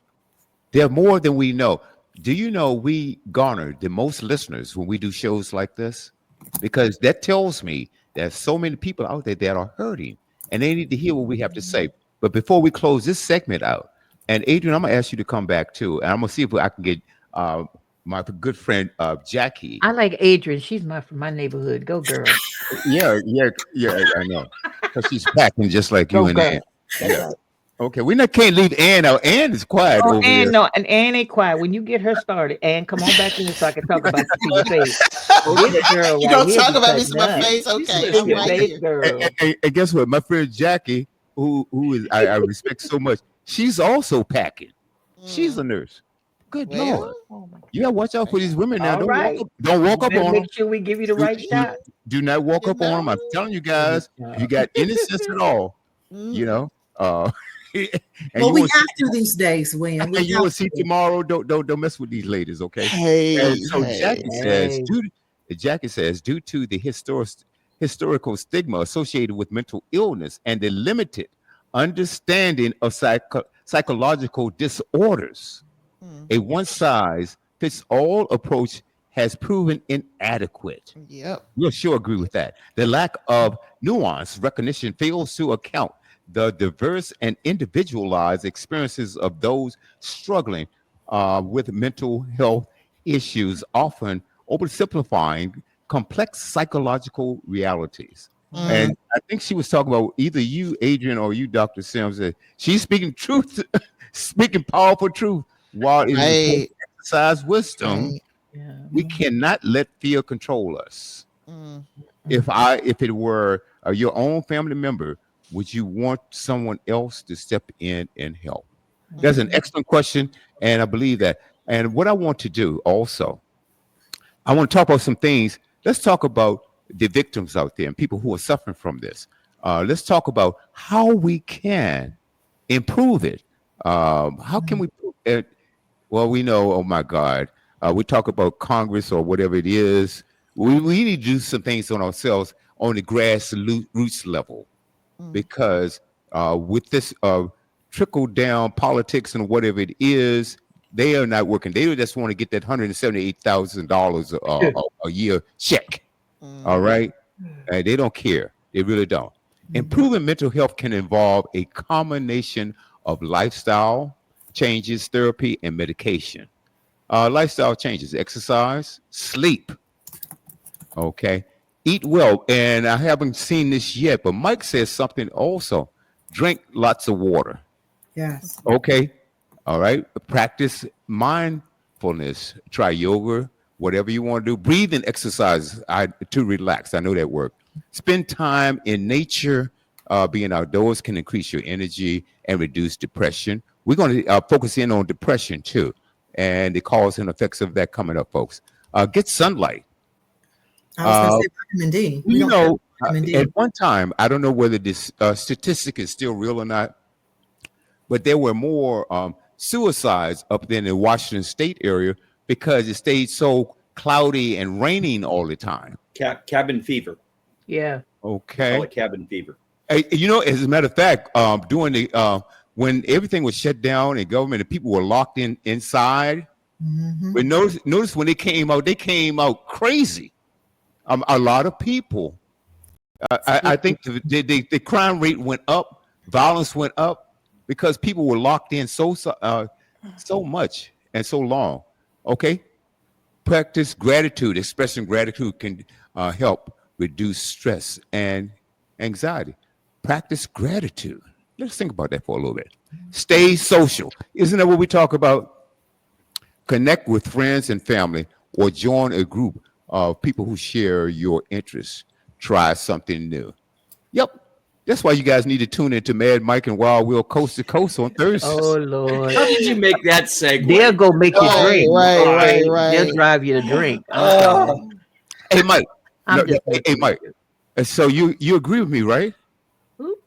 There are more than we know. Do you know we garner the most listeners when we do shows like this? Because that tells me there's so many people out there that are hurting and they need to hear what we have to say. But before we close this segment out, and Adrian, I'm gonna ask you to come back too, and I'm gonna see if I can get uh, my good friend Jackie. I like Adrian. She's my from my neighborhood. Go girl. Yeah, I know, because she's packing just like you Go and girl. Ann. That's Yeah. right. Okay, we not can't leave Ann out. Ann is quiet Oh, over and there. no, and Ann ain't quiet. When you get her started, Ann, come on back in so I can talk about you to your face. This girl You right gonna here talk be about me to cutting my up. face? Okay, To I'm your right Listen, face, here. girl. And guess what? My friend Jackie, who is I respect so much, she's also packing. She's a Mm, nurse. Good well, Lord. Oh my God. You gotta watch out for these women now. All right. Don't You walk up better on them. make sure we give you the Do, right do, shot. do not walk you up on them. I'm know. telling you Every guys, if you shot. got any sense at all, you Mm, know, and Well, you we want to see have to these days, William. We and you have will see to. tomorrow. Don't mess with these ladies, okay? And hey, so hey. Hey. Jackie says, due to the historical stigma associated with mental illness and the limited understanding of psychological disorders, Mm, a one size fits all approach has proven inadequate. yep. We'll sure agree with that. The lack of nuance recognition fails to account the diverse and individualized experiences of those struggling with mental health issues, often oversimplifying complex psychological realities. Mm, And I think she was talking about either you, Adrian, or you, Dr. Sims. That she's speaking truth, speaking powerful truth, while it is important right, to exercise wisdom. right. Yeah. We cannot let fear control us. Mm, Mm. If it were your own family member, would you want someone else to step in and help? That's an mm, Mhm. excellent question, and I believe that. And what I want to do also, I want to talk about some things. Let's talk about the victims out there and people who are suffering from this. Let's talk about how we can improve it. How can we? Well, we know, oh my God, we talk about Congress or whatever it is. We need to do some things on ourselves on the grassroots level mm, because with this trickle down politics and whatever it is, they are not working. They just want to get that $178,000 a year check. All mm, right. They don't care. They really don't. Mhm. Improving mental health can involve a combination of lifestyle changes, therapy, and medication. Lifestyle changes, exercise, sleep. Okay. Eat well. And I haven't seen this yet, but Mike says something also. Drink lots of water. Yes. Okay. All right. Practice mindfulness. Try yoga, whatever you want to do. Breathing exercises to relax. I know that work. Spend time in nature. Being outdoors can increase your energy and reduce depression. We're going to focus in on depression too and the cause and effects of that coming up, folks. Get sunlight. I was going to Uh, say vitamin D. We you don't have know, vitamin at D. one time, I don't know whether this statistic is still real or not, but there were more suicides up there in the Washington State area because it stayed so cloudy and raining all the time. Cabin fever. Yeah. They call Okay, it cabin fever. you know, as a matter of fact, during the when everything was shut down and government and people were locked in inside, Hmm. but notice when they came out crazy. A lot of people. I think the crime rate went up, violence went up because people were locked in so much and so long. Okay, practice gratitude. Expressing gratitude can help reduce stress and anxiety. Practice gratitude. Let's think about that for a little bit. Stay social. Isn't that what we talk about? Connect with friends and family or join a group of people who share your interests. Try something new. Yep. That's why you guys need to tune into Mad Mike and Wild Will Coast to Coast on Oh Thursdays. Lord. How did you make that They'll segue? go make you Oh right, drink. right, my! right, Okay. They'll right. drive you to drink. I'm telling Oh, you. Hey Mike. No, I'm just hey messing with Mike. you. So you agree with me, right? Oop.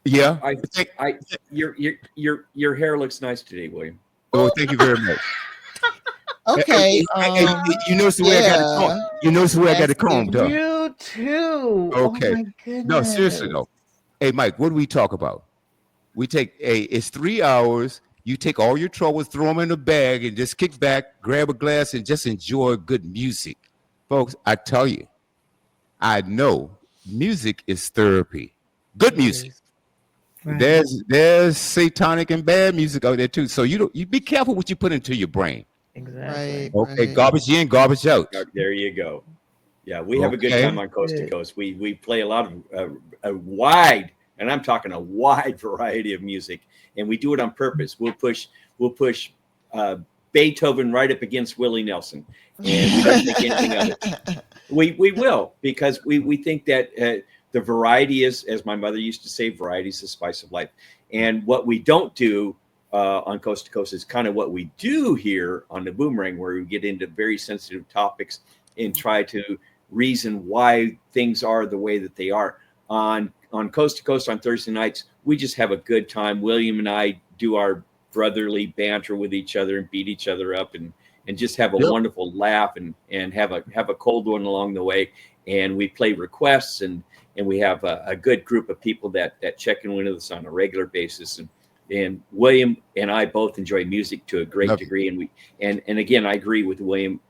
Yeah. I, I, your hair looks nice today, William. Well, thank you very much. Okay. You notice the way I got it comb. Yeah. You notice the way I got That's it combed, huh? different. You too. Oh Okay. my No, seriously goodness. though. Hey, Mike, what do we talk about? We take it's 3 hours. You take all your troubles, throw them in a bag, and just kick back, grab a glass, and just enjoy good music, folks. I tell you, I know music is therapy. Good It music. is. Right. There's satanic and bad music out there too. So you be careful what you put into your brain. Right, Exactly. Okay, right. garbage in, garbage out. There you go. Yeah, we have a good Okay. time on Coast to Coast. We play a lot of a wide, and I'm talking a wide variety of music, and we do it on purpose. We'll push uh, Beethoven right up against Willie Nelson, and we don't think anything of it. We will, because we think that the variety is, as my mother used to say, variety is the spice of life. And what we don't do on Coast to Coast is kind of what we do here on the Boomerang, where we get into very sensitive topics and try to reason why things are the way that they are. On Coast to Coast on Thursday nights, we just have a good time. William and I do our brotherly banter with each other and beat each other up, and just have a Yep. wonderful laugh, and have a cold one along the way. And we play requests, and we have a good group of people that check in with us on a regular basis. And William and I both enjoy music to a great Love it. degree. And again, I agree with William.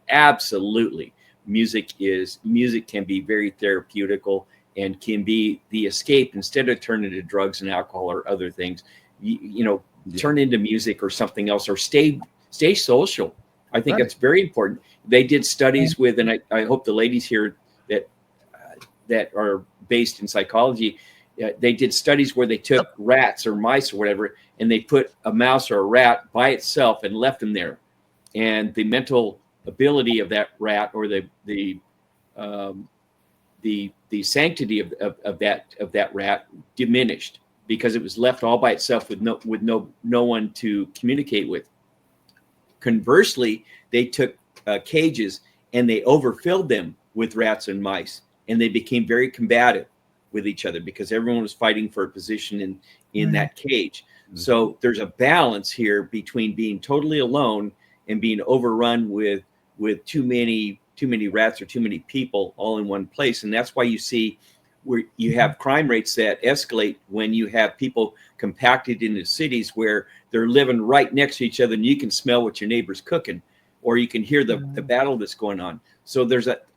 Absolutely, music can be very therapeutical and can be the escape instead of turning to drugs and alcohol or other things. Yeah. Turn into music or something else, or stay social. I think Right. that's very important. They did studies with, and I hope the ladies here that that are based in psychology, they did studies where they took rats or mice or whatever, and they put a mouse or a rat by itself and left them there, and the mental ability of that rat, or um, the sanctity of that rat diminished, because it was left all by itself with no one to communicate with. Conversely, they took cages and they overfilled them with rats and mice, and they became very combative with each other because everyone was fighting for a position in that cage. So there's a balance here between being totally alone and being overrun with too many rats or too many people all in one place. And that's why you see where you have crime rates that escalate when you have people compacted into cities where they're living right next to each other, and you can smell what your neighbor's cooking, or you can hear the battle that's going on. So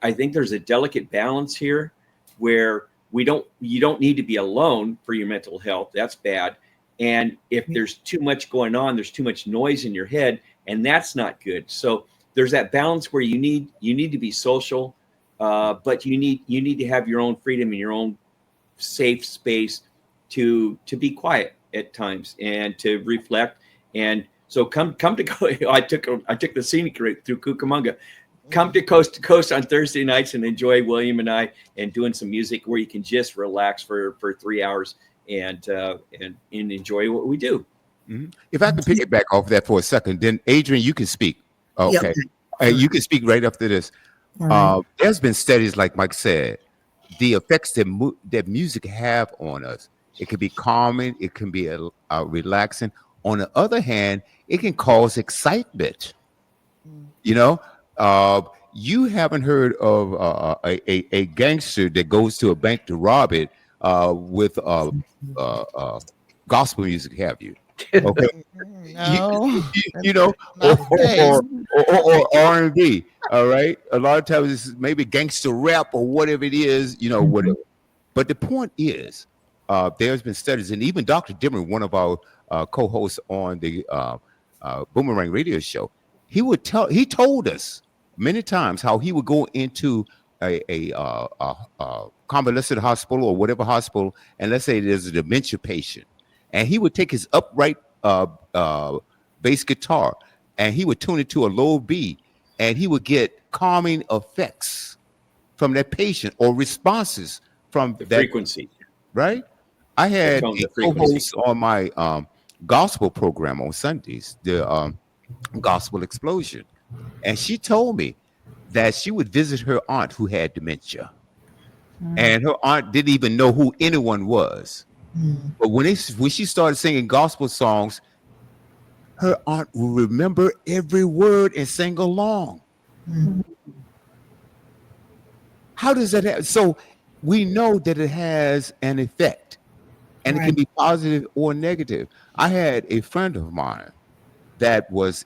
I think there's a delicate balance here where you don't need to be alone for your mental health. That's bad. And if there's too much going on, there's too much noise in your head, and that's not good. So there's that balance where you need to be social, but you need to have your own freedom and your own safe space to be quiet at times and to reflect. And so come to go. I took the scenic route through Cucamonga. Come to Coast on Thursday nights and enjoy William and I and doing some music where you can just relax for 3 hours and enjoy what we do. If I can pick it back off that for a second, then Adrian, you can speak. Yep. Okay. You can speak right after this. All right. There's been studies, like Mike said, the effects that music have on us. It can be calming. It can be relaxing. On the other hand, it can cause excitement. You know, you haven't heard of a gangster that goes to a bank to rob it with gospel music, have you? Okay. you, No, you know, not the case. or R&B. All right. A lot of times it's maybe gangster rap or whatever it is, whatever. But the point is, there's been studies, and even Dr. Dimmer, one of our co-hosts on the Boomerang radio show, he told us many times how he would go into a convalescent hospital or whatever hospital, and let's say there's a dementia patient, and he would take his upright bass guitar and he would tune it to a low B, and he would get calming effects from that patient or responses from The that. frequency, Right? I had tone, a the frequency. co-host on my gospel program on Sundays, the Gospel Explosion, and she told me that she would visit her aunt who had dementia, and her aunt didn't even know who anyone was. But when she started singing gospel songs, her aunt will remember every word and sing along. Mm. How does that happen? So we know that it has an effect, and it can Right. be positive or negative. I had a friend of mine that was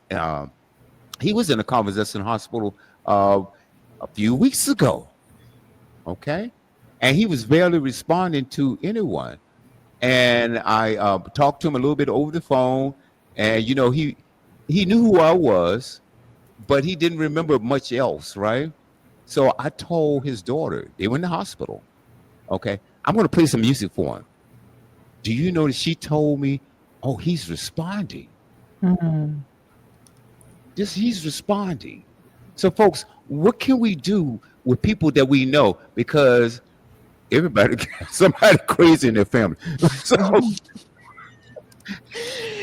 he was in a convalescent hospital a few weeks ago. Okay, and he was barely responding to anyone. And I talked to him a little bit over the phone, and he knew who I was, but he didn't remember much else, right? So I told his daughter, they were in the hospital. Okay, I'm going to play some music for him. Do you know that she told me, "Oh, he's responding. Mm. Just he's responding." So, folks, what can we do with people that we know? Because everybody got somebody crazy in their family. So,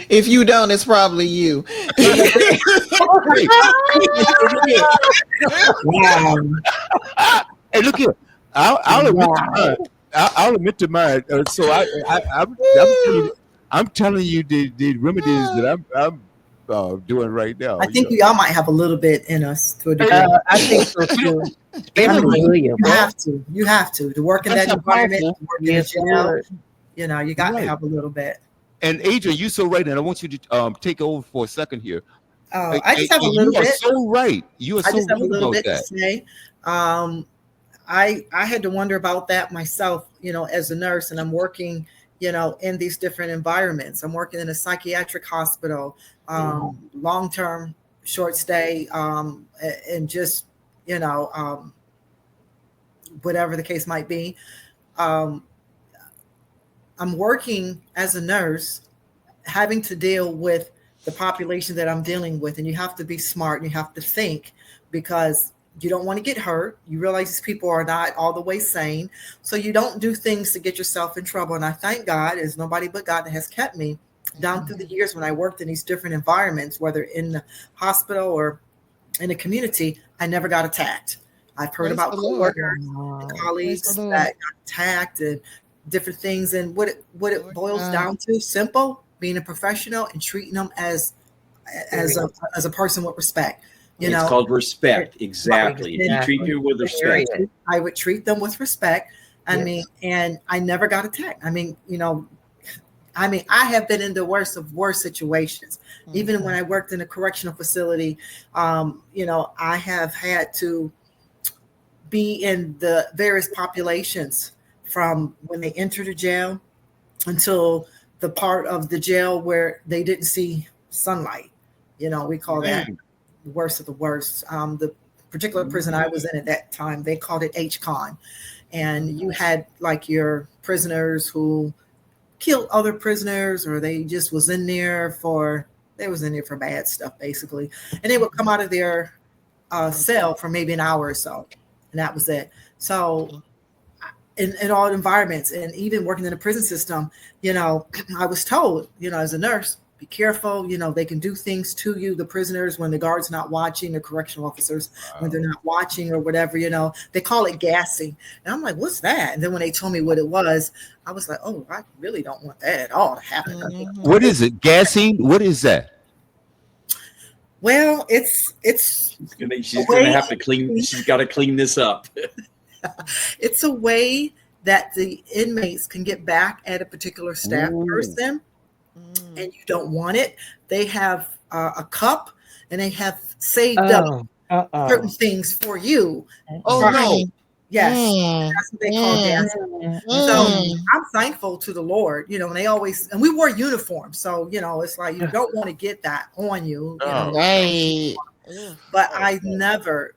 If you don't, it's probably you. hey, Wow. hey, look here. I'll admit to mine. Wow. I'll admit to mine. So I'm telling you the remedies that I'm doing right now. I think we all might have a little bit in us to a degree. I think so too. I Especially mean, William. you have to. You have to work in That's that environment, powerful. to work in a Yes, jail. Lord. You know, you got to Right. have a little bit. And Adrian, you're so right, and I want you to take over for a second here. I just have a little You are bit. so right. You are I so just have a right little about bit to that. say. I had to wonder about that myself, as a nurse, and I'm working, in these different environments. I'm working in a psychiatric hospital, long term, short stay, and just, you know, um, whatever the case might be. Um, I'm working as a nurse, having to deal with the population that I'm dealing with, and you have to be smart and you have to think, because you don't want to get hurt. You realize these people are not all the way sane, so you don't do things to get yourself in trouble. And I thank God, it's nobody but God that has kept me down through the years when I worked in these different environments, whether in the hospital or in the community. I never got attacked. I've heard Praise about the Lord. coworkers, Wow. Praise the colleagues Lord. that got attacked and different things. And what it Lord boils God. down to, simple: being a professional and treating them as a person with respect. You It's know, called respect. Exactly. If you treat Exactly. people with respect, Period. I would treat them with respect. I Yes. mean, and I never got attacked. I have been in the worst of worst situations. Even when I worked in a correctional facility, I have had to be in the various populations from when they enter the jail until the part of the jail where they didn't see sunlight. We call that the worst of the worst. The particular prison I was in at that time, they called it H-Con. And you had like your prisoners who killed other prisoners, or they just was in there for bad stuff, basically. And they would come out of their cell for maybe an hour or so, and that was it. So in all environments, and even working in the prison system, I was told, as a nurse, be careful. They can do things to you, the prisoners, when the guard's not watching, the correctional officers, when they're not watching or whatever, they call it gassing. And I'm like, what's that? And then when they told me what it was, I was like, oh, I really don't want that at all to happen. What is it? Gassing? What is that? Well, it's she's gonna have to clean. She's got to clean this up. it's a way that the inmates can get back at a particular staff person, and you don't want it. They have a cup, and they have saved up certain things for you. Oh no! Yes, that's what they call gas. So I'm thankful to the Lord, and they always, and we wore uniforms, so it's like you don't want to get that on you, Right. but I never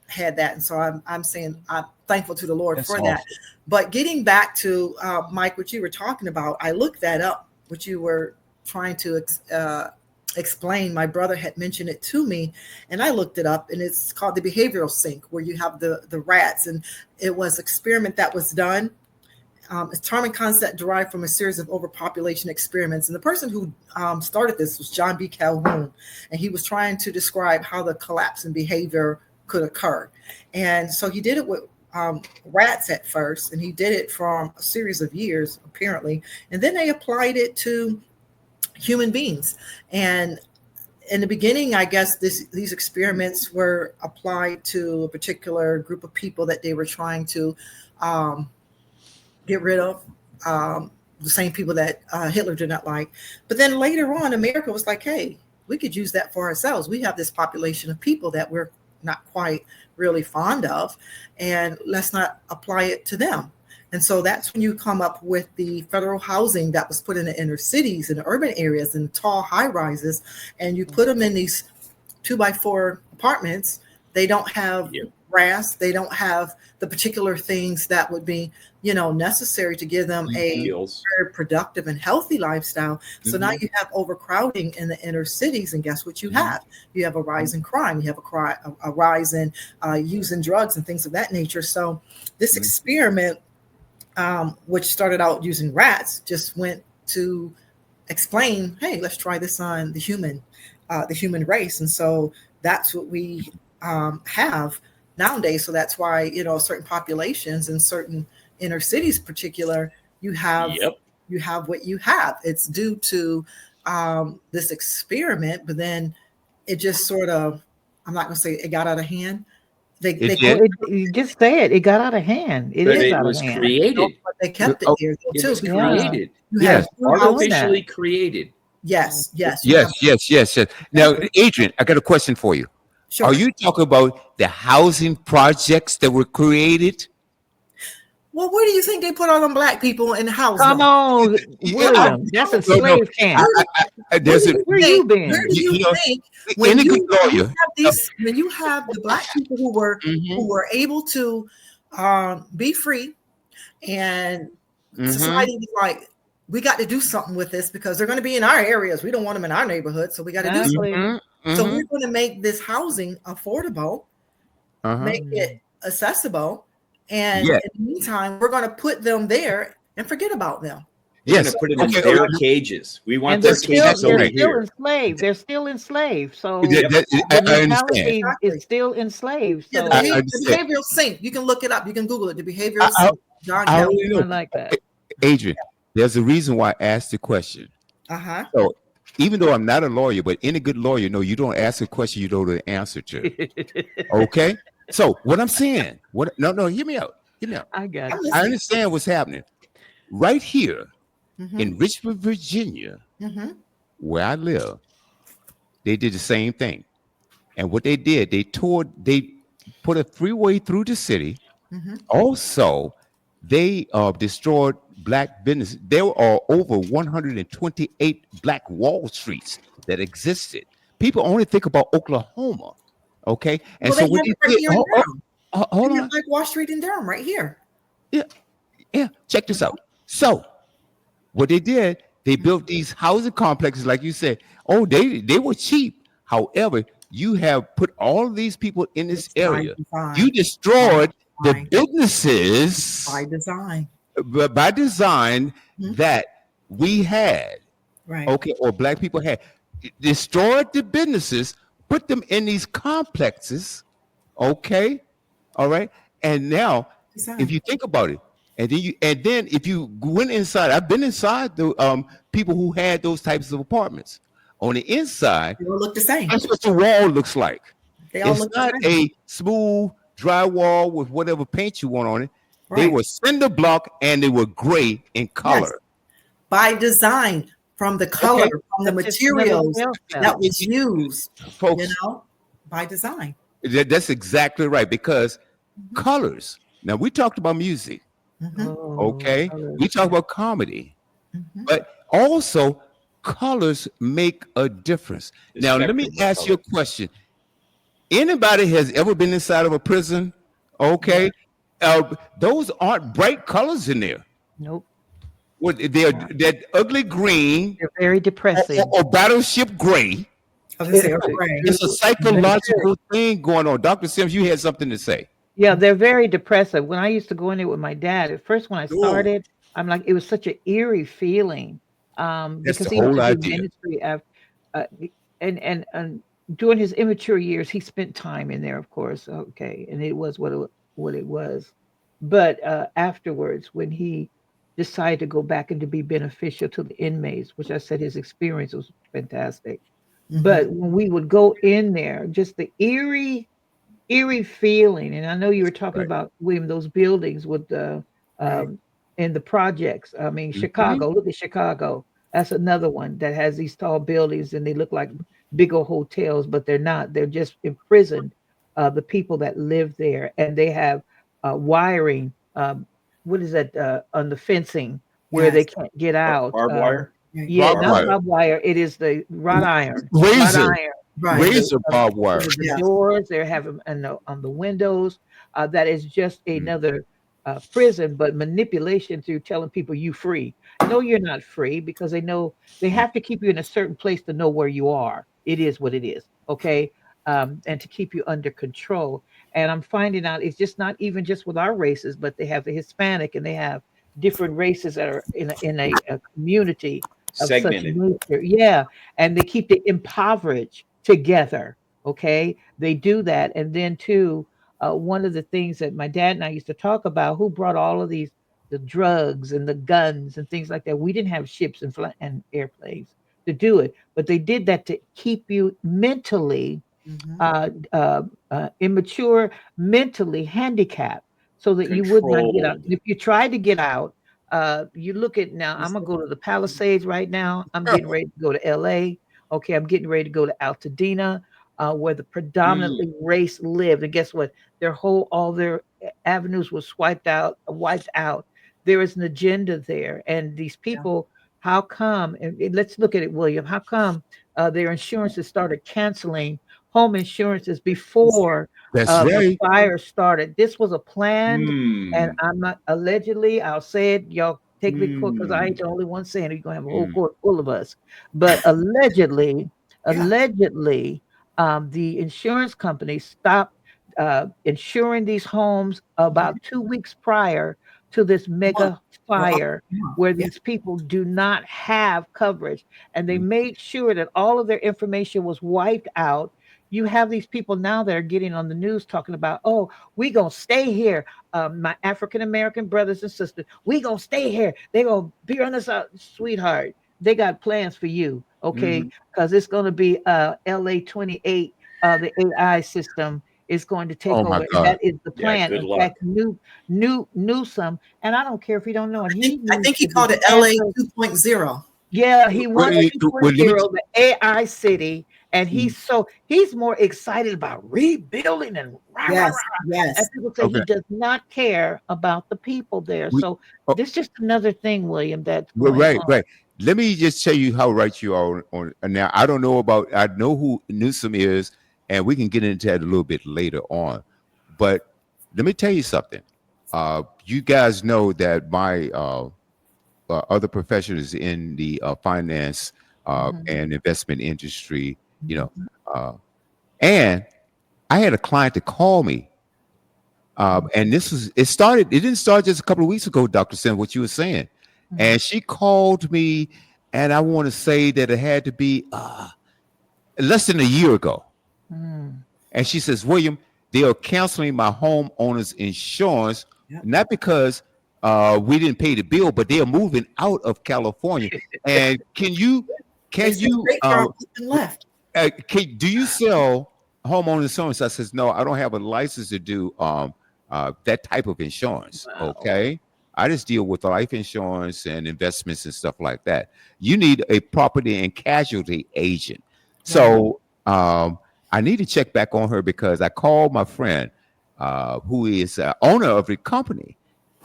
had that, and so I'm saying I'm thankful to the Lord for that. But getting back to Mike, what you were talking about, I looked that up. What you were trying to explain, my brother had mentioned it to me, and I looked it up, and it's called the behavioral sink, where you have the rats, and it was an experiment that was done. It's charming concept derived from a series of overpopulation experiments. And the person who started this was John B. Calhoun, and he was trying to describe how the collapse in behavior could occur. And so he did it with rats at first, and he did it from a series of years, apparently. And then they applied it to human beings. And in the beginning, I guess these experiments were applied to a particular group of people that they were trying to um, get rid of. The same people that Hitler did not like. But then later on, America was like, hey, we could use that for ourselves. We have this population of people that we're not quite really fond of, and let's not apply it to them. And so that's when you come up with the federal housing that was put in the inner cities, in the urban areas, in tall high rises, and you put them in these 2x4 apartments. They don't have grass. They don't have the particular things that would be, necessary to give them a very productive and healthy lifestyle. So now you have overcrowding in the inner cities, and guess what you have? You have a rise in crime. You have a rise in using drugs and things of that nature. So this experiment, which started out using rats, just went to explain, hey, let's try this on the human race. And so that's what we have nowadays. So that's why, certain populations in certain inner cities, particular, you have what you have. It's due to this experiment, but then it just sort of, I'm not going to say it got out of hand. You just said it got out of hand. It But is it out of was hand. created. But they kept it there It too. was Because created. you Yes. have Artificially created. Yes. You have- Yes. Now, Adrian, I got a question for you. sure. Are you talking about the housing projects that were created? Well, where do you think they put all them black people in the house? Come on, Yeah, William. That's a no. slave camp. There's a Where you been? Where do you think any good lawyer. when you have the black people who were able to be free, and society was like, we got to do something with this because they're going to be in our areas. We don't want them in our neighborhood, so we got to do something. So we're going to make this housing affordable, make it accessible, and in the meantime, we're going to put them there and forget about them. We're going to put them in their cages. We want their cages over they're still here. enslaved. They're still enslaved. So I the mentality understand. is still enslaved. So Yeah, the behavioral sink. You can look it up. You can Google it. The behavioral sink. John Kelly. I like that. Adrian, there's a reason why I asked the question. So even though I'm not a lawyer, but any good lawyer, no, you don't ask a question you know the answer to. Okay? So what I'm saying, no, hear me out. I got it. I understand what's happening. Right here in Richmond, Virginia, where I live, they did the same thing. And what they did, they put a freeway through the city. Also, they destroyed black business. There are over 128 black Wall Streets that existed. People only think about Oklahoma, okay? And well, so what they they did, here in Durham. hold on, like Wall Street in Durham, right here. Yeah. Check this out. So what they did, they built these housing complexes, like you said. Oh, they were cheap. However, you have put all of these people in this area. You destroyed the businesses by design that we had, okay, or black people had. Destroyed the businesses, put them in these complexes, okay, all right. And now, if you think about it, and then if you went inside, I've been inside the people who had those types of apartments. On the inside, they all look the same. That's what the wall looks like. It's not a smooth drywall with whatever paint you want on it. They were cinder block and they were gray in color. By design, from the color, from the materials that was used, folks, by design. That's exactly right, because colors. Now, we talked about music, okay? We talked about comedy, but also colors make a difference. Now, let me ask you a question. Anybody has ever been inside of a prison, okay? Those aren't bright colors in there. Nope. They're that ugly green. They're very depressing. Or battleship gray. It's a psychological thing going on. Dr. Sims, you had something to say. Yeah, they're very depressive. When I used to go in there with my dad, at first when I started, I'm like, it was such an eerie feeling. That's because the he whole went to idea. ministry and during his immature years, he spent time in there, of course. Okay, and it was what it was. But afterwards, when he decide to go back and to be beneficial to the inmates, which I said his experience was fantastic. Mhm. But when we would go in there, just the eerie feeling. And I know you were talking Right. about, William, those buildings with the Right. in the projects. I mean, Mhm. Chicago. Look at Chicago. That's another one that has these tall buildings and they look like big old hotels, but they're not. They're just imprisoned. The people that live there, and they have wiring. What is that on the fencing where they Yes. can't get out? Barbed wire. Right. Yeah, Barbed not Barbed wire, wire. barbed wire. It is the wrought iron. Wrought razor, iron Right. with the razor barbed wire. the Yes. doors. They have them on the windows. That is just Mm. another prison, but manipulation through telling people you free. No, you're not free because they know they have to keep you in a certain place to know where you are. It is what it is. Okay. And to keep you under control. And I'm finding out it's just not even just with our races, but they have the Hispanic and they have different races that are in a community of such Segmented. nature. Yeah. And they keep the impoverished together. Okay. They do that. And then, too, one of the things that my dad and I used to talk about, who brought all of these, the drugs and the guns and things like that. We didn't have ships and airplanes to do it, but they did that to keep you mentally Mhm. immature, mentally handicapped, so that you would not get out. Controlled. If you tried to get out, you look at now. I'm Yes. gonna go to the Palisades right now. I'm getting ready to go to L.A. Okay, I'm getting ready to go to Altadena, where the Mm, predominantly race lived. And guess what? All their avenues were swiped out, wiped out. There is an agenda there, and these Yeah. people. How come? And let's look at it, William. How come their insurances started canceling home insurances Yes. before That's the right. fire started? This was a planned, and mm, I'm not allegedly, I'll say it, y'all take me to court because I mm, ain't the only one saying it. You're gonna have a whole Mm. court full of us. But allegedly, Yeah. allegedly, the insurance company stopped insuring these homes Yeah. about 2 weeks prior to this One. mega Or up. fire Yeah. where Yeah. these people do not have coverage, and they Mm. made sure that all of their information was wiped out. You have these people now that are getting on the news talking about, oh, we gonna stay here. My African American brothers and sisters, we gonna stay here. They gonna be on us out, sweetheart. They got plans for you, okay? mhm. Because it's gonna be LA 28. The AI system is going to take Oh my over, and God. that is the Yeah. plan. Good In luck. fact, Newsome, and I don't care if you don't know it. He I needs think he to called it LA dismantle. 2.0. Yeah, he Well, wants well, let me. 2.0, the AI city, and Mm. he's more excited about rebuilding and rah, rah, Yes. rah. And Yes. people say Okay. he does not care about the people there. We. So Oh, this just another thing, William, that's well, going right, on. right. Let me just tell you how right you are on. Now, I don't know about. I know who Newsom is, and we can get into that a little bit later on. But let me tell you something. You guys know that my other professionals in the finance Mhm, and investment industry, you know, Mhm. uh, and I had a client to call me. mhm, And this was it started, it didn't start just a couple of weeks ago, Dr. Sim, what you were saying. mhm, And she called me, and I want to say that it had to be less than a year ago. mhm. And she says, William, they are canceling my homeowner's insurance, Yep. not because we didn't pay the bill, but they are moving out of California. And They can said you rate drop up and left. do you sell homeowner insurance? I says, no, I don't have a license to do that type of insurance. Wow. Okay. I just deal with life insurance and investments and stuff like that. You need a property and casualty agent. Right. So I need to check back on her because I called my friend who is owner of the company.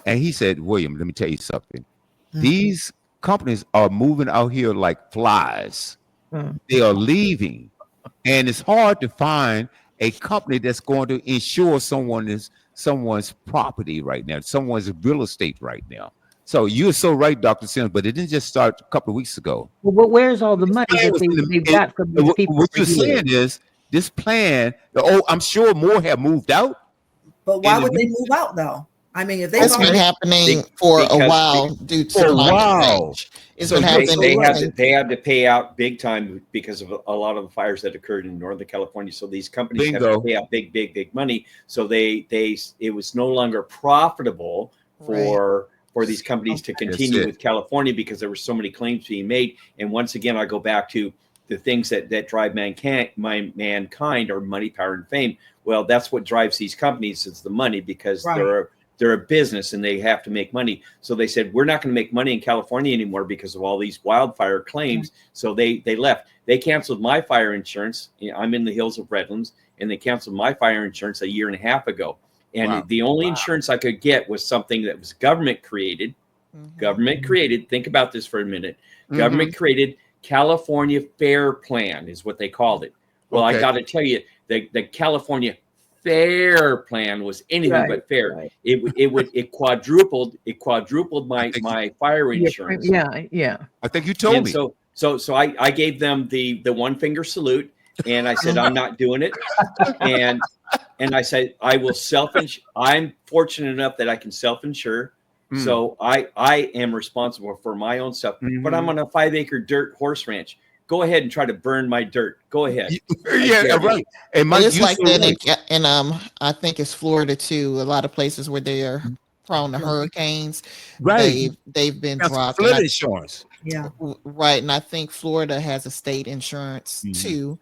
And he said, William, let me tell you something. Mhm. These companies are moving out here like flies. Mm. They are leaving, and it's hard to find a company that's going to insure someone's property right now, someone's real estate right now. So you're so right, Dr. Sims, but it didn't just start a couple of weeks ago. Well, but where's all the This money plan that was in they've the, got from these people what for you're years? saying is this plan. Oh, I'm sure more have moved out But in why the would they new move out though? I mean, if they've That's been already, happening Be- for a because while due to for a climate while. change. It's So been you're they happening so they ever had right. to since. pay out big time because of a lot of the fires that occurred in Northern California. So these companies have to Bingo. pay out big money. So they it was no longer profitable Right. for for these companies to continue with California because there were so many claims being made. And once again, I go back to the things that drive mankind are money, power, and fame. Well, that's what drives these companies. It's the money, because they're a business and they have to make money. So they said, we're not going to make money in California anymore because of all these wildfire claims. So they left. They canceled my fire insurance. I'm in the hills of Redlands, and they canceled my fire insurance a year and a half ago. And the only insurance I could get was something that was government created. Government created. Think about this for a minute. Government created California Fair Plan is what they called it. Well, I got to tell you, the California Fair Plan was anything but fair. It quadrupled my fire insurance. Yeah. I think you told me. So I gave them the one finger salute, and I said, I'm not doing it. And I said, I will self-insure. I'm fortunate enough that I can self-insure. So I am responsible for my own stuff, but I'm on a 5-acre dirt horse ranch. Go ahead and try to burn my dirt. Go ahead. Yeah, right. And it's like that in I think it's Florida too. A lot of places where they are prone to hurricanes, they've been dropped. Flood insurance. Yeah. Right. And I think Florida has a state insurance too,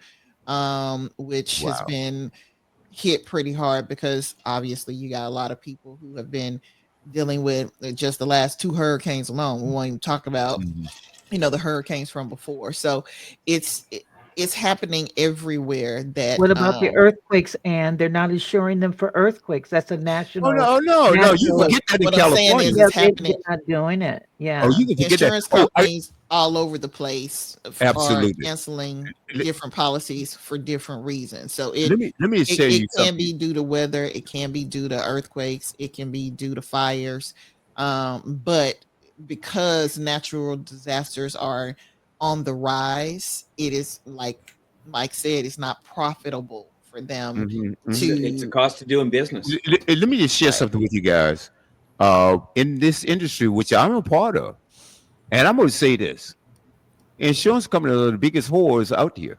which has been hit pretty hard because obviously you got a lot of people who have been dealing with just the last 2 hurricanes alone. We won't even talk about the hurricanes from before. So it's happening everywhere. That what about the earthquakes? And they're not insuring them for earthquakes. That's a national. No. You can get that in California. It's happening. They're not doing it. Yeah. Oh, you can get insurance companies all over the place are canceling different policies for different reasons. So let me show you something. It can be due to weather. It can be due to earthquakes. It can be due to fires. But because natural disasters are on the rise, it is like Mike said, it's not profitable for them it's a cost of doing business. Let me just share something with you guys. In this industry, which I'm a part of, and I'm going to say this: insurance companies are the biggest whores out here.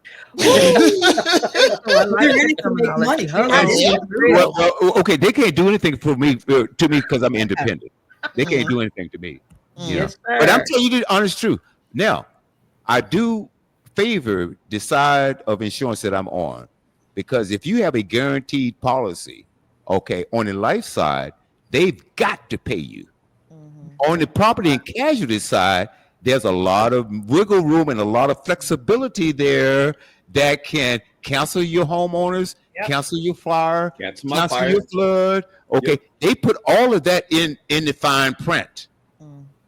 Okay, they can't do anything for me to me because I'm independent. They can't do anything to me. Yes, but I'm telling you the honest truth. Now, I do favor the side of insurance that I'm on, because if you have a guaranteed policy, okay, on the life side, they've got to pay you. On the property and casualty side, there's a lot of wiggle room and a lot of flexibility there that can cancel your homeowners, cancel your fire, cancel your flood. Okay, they put all of that in the fine print.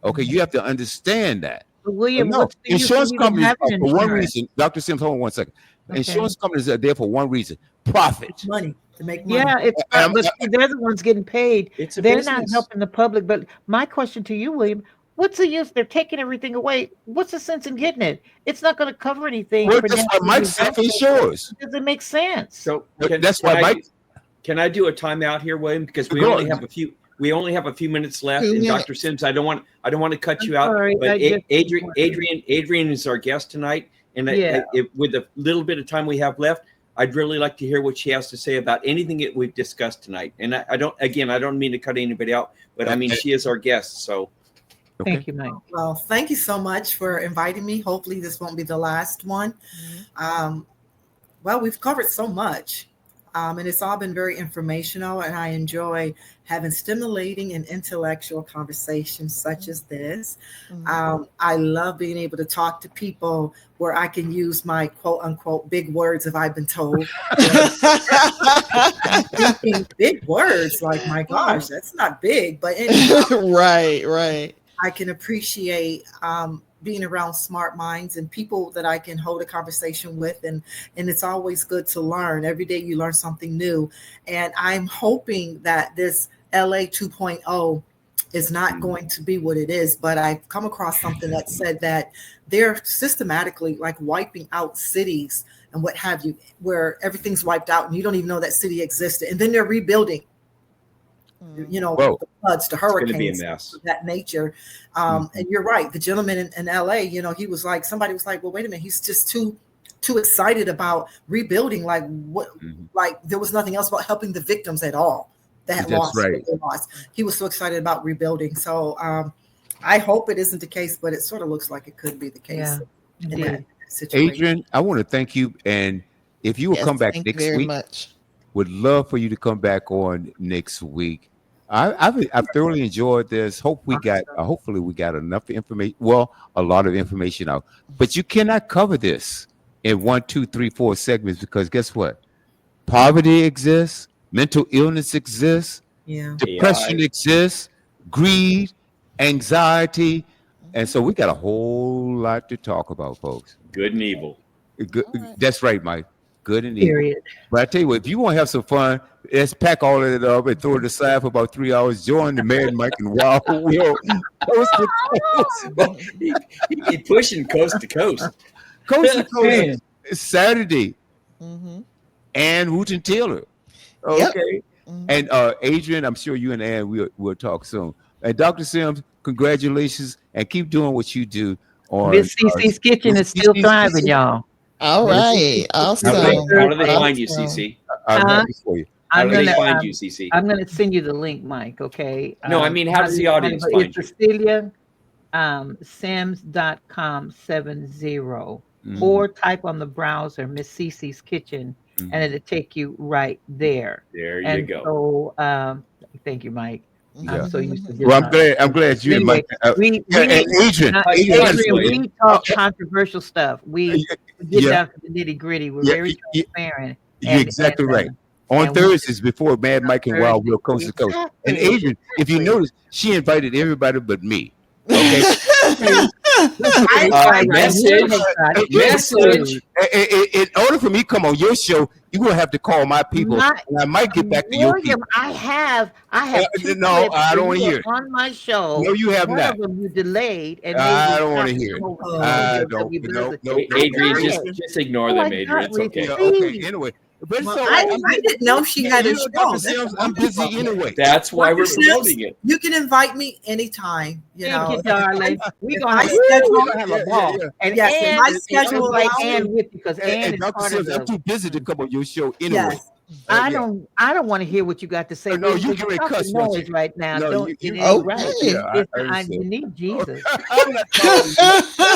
Okay, you have to understand that. William, insurance companies are for one reason. Dr. Sims, hold on one second. Okay. Insurance companies are there for one reason: profit. Money. To make money. Yeah, but they're the ones getting paid. They're not helping the public. But my question to you, William, what's the use? They're taking everything away. What's the sense in getting it? It's not going to cover anything. Well, that's why Mike self-insures. Does it make sense? So that's why Mike. Can I do a timeout here, William? Because we only have a few. We only have a few minutes left, and Dr. Sims, I don't want to cut you out. Sorry, but Adrian is our guest tonight, and with the little bit of time we have left, I'd really like to hear what she has to say about anything that we've discussed tonight. And I don't mean to cut anybody out, but I mean, she is our guest. So thank you, Mike. Well, thank you so much for inviting me. Hopefully this won't be the last one. Well, we've covered so much. And it's all been very informational, and I enjoy having stimulating and intellectual conversations such as this. I love being able to talk to people where I can use my quote unquote big words, if I've been told. Big words, like, my gosh, that's not big, but anyway, right. I can appreciate being around smart minds and people that I can hold a conversation with. And it's always good to learn. Every day you learn something new. And I'm hoping that this LA 2.0 is not going to be what it is, but I've come across something that said that they're systematically like wiping out cities and what have you, where everything's wiped out and you don't even know that city existed. And then they're rebuilding. The floods, the hurricanes, of that nature. And you're right. The gentleman in LA, he was like, somebody was like, well, wait a minute. He's just too excited about rebuilding. Like what, like there was nothing else about helping the victims at all. that That's lost right. what they lost. He was so excited about rebuilding. So I hope it isn't the case, but it sort of looks like it could be the case Yeah, in indeed. that situation. Adrian, I want to thank you. And if you will Yes, come back thank you next very week, much. would love for you to come back on next week. I've thoroughly enjoyed this. Awesome. Hopefully we got enough information. Well, a lot of information out, but you cannot cover this in 1, 2, 3, 4 segments because guess what? Poverty exists, mental illness exists, Yeah. depression AI, exists, greed, anxiety, and Mhm. so we got a whole lot to talk about, folks. good and evil. Good, All right. that's right, Mike. Good and evil. Period. But I tell you what, if you want to have some fun, let's pack all of it up and throw it aside for about 3 hours. Join the Mad Mike and Wild Will coast to coast, He pushing coast to coast. coast to coast Man. Saturday, Mhm. and Wooten Taylor. Yep. Okay, Mhm. and Adrian, I'm sure you and Ann will talk soon. And Dr. Sims, congratulations, and keep doing what you do on Miss CC's Kitchen Miss is still CC's thriving, Kitchen. y'all. All Miss right. CC's How Kitchen do is they Awesome. how do they Thursday. find you, Awesome. CC? I'm Huh? happy for you. How I'm do they gonna find you, CC? I'm gonna send you the link, Mike. Okay. No, I mean, how does the audience find It's you? Cecilia Sims.com 70, Mhm, or type on the browser Miss Cece's Kitchen, and mhm. it'll take you right there. There you And go. so, thank you, Mike. I'm Yeah. so used to Well, just I'm glad you and anyway. Mike. We And Adrian, now, Hush, Adrian, hush, Adrian, William. we talk controversial stuff. We get yeah, down to the nitty gritty. We're yeah, very yeah, transparent, you're exactly right. On and we Thursdays before Mad Mike and Wild Thursday Will Coast to Coast. And exactly, Adrian, if you exactly. notice, she invited everybody but me. Okay. Okay, let's get I, this I right right here. Message. God, Message. In order for me to come on your show, you're gonna have to call my people, My and I might get back to your William, people. I have two No, clips I where don't want you to were hear it. on my No, show. you have One not. of them you delayed and made I me don't want have to to hear come it. over to oh, I don't. WW No, Blizzard. no, no. I Adrian, got just it. just ignore Oh, I them, got Adrian. It's it. okay. Yeah, okay. Please. Anyway, but it's well, all right. I didn't know she had a You know, Dr. show. That's Sims, I'm busy wonderful. anyway. That's why we're Dr. Sims, promoting it. you can invite me anytime. You Thank know, you, darling. We're if gonna my have we're schedule, gonna have a Yeah, yeah, ball. yeah. And yes, if my you And, gotta schedule invite allows Ann me, with you because Ann and is Dr. part of Sims, I'm the too busy to come on your show anyway. yes. I Yeah. don't want to hear what you got to say, No, William, you because get you're ready to talking cuss, won't you? noise right now. No, Don't it you ain't right. yeah, Okay. I You understand. need Jesus. I'm not talking to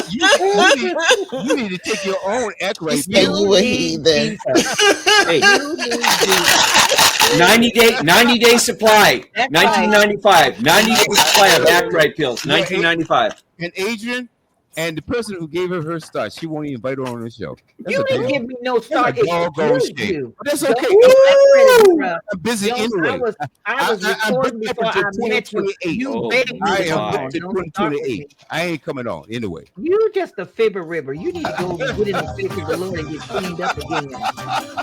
you. You need to take your own act He right said bill. you You a need heathen. Jesus. Hey, You need Jesus. 90 day supply. That's right. 1995. 90 day supply of Act You Right pills. know, 1995. and Adrian and the person who gave her her start, she won't even invite her on the show. That's a You didn't damn, give me no that's a start. It's doggone you, shame. you. But that's Don't okay. take that credit, Woo! bruh. I'm busy Don't. anyway. I was I'm recording booked up before until I met you. 2028. You Oh begged me my I to am come God. booked on. to Don't start with 2028. me. I ain't coming on anyway. You just a fibber ribber. You need to go get in the face of the Lord and get cleaned up again.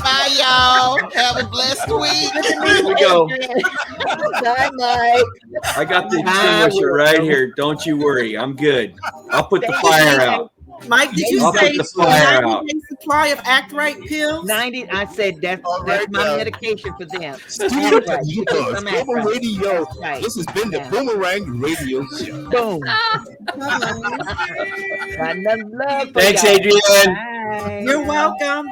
Bye, y'all. Have a blessed week. Good to Here meet we you, go. Adrian. Bye, Mike. I got the Bye, extinguisher right William. here. Don't you worry. I'm good. I'll put the Thank fire you, out. Mike, did you I'll say put the fire 90 out. day supply of Act Right pills? 90. I said All that's right, my now. medication for them. Studio Act right. Get you some act Global right. Radio. That's right. This has been the Yeah. Boomerang Radio Show. Boom. Bye. Got enough love for Thanks, y'all. Adrian. Bye. You're welcome.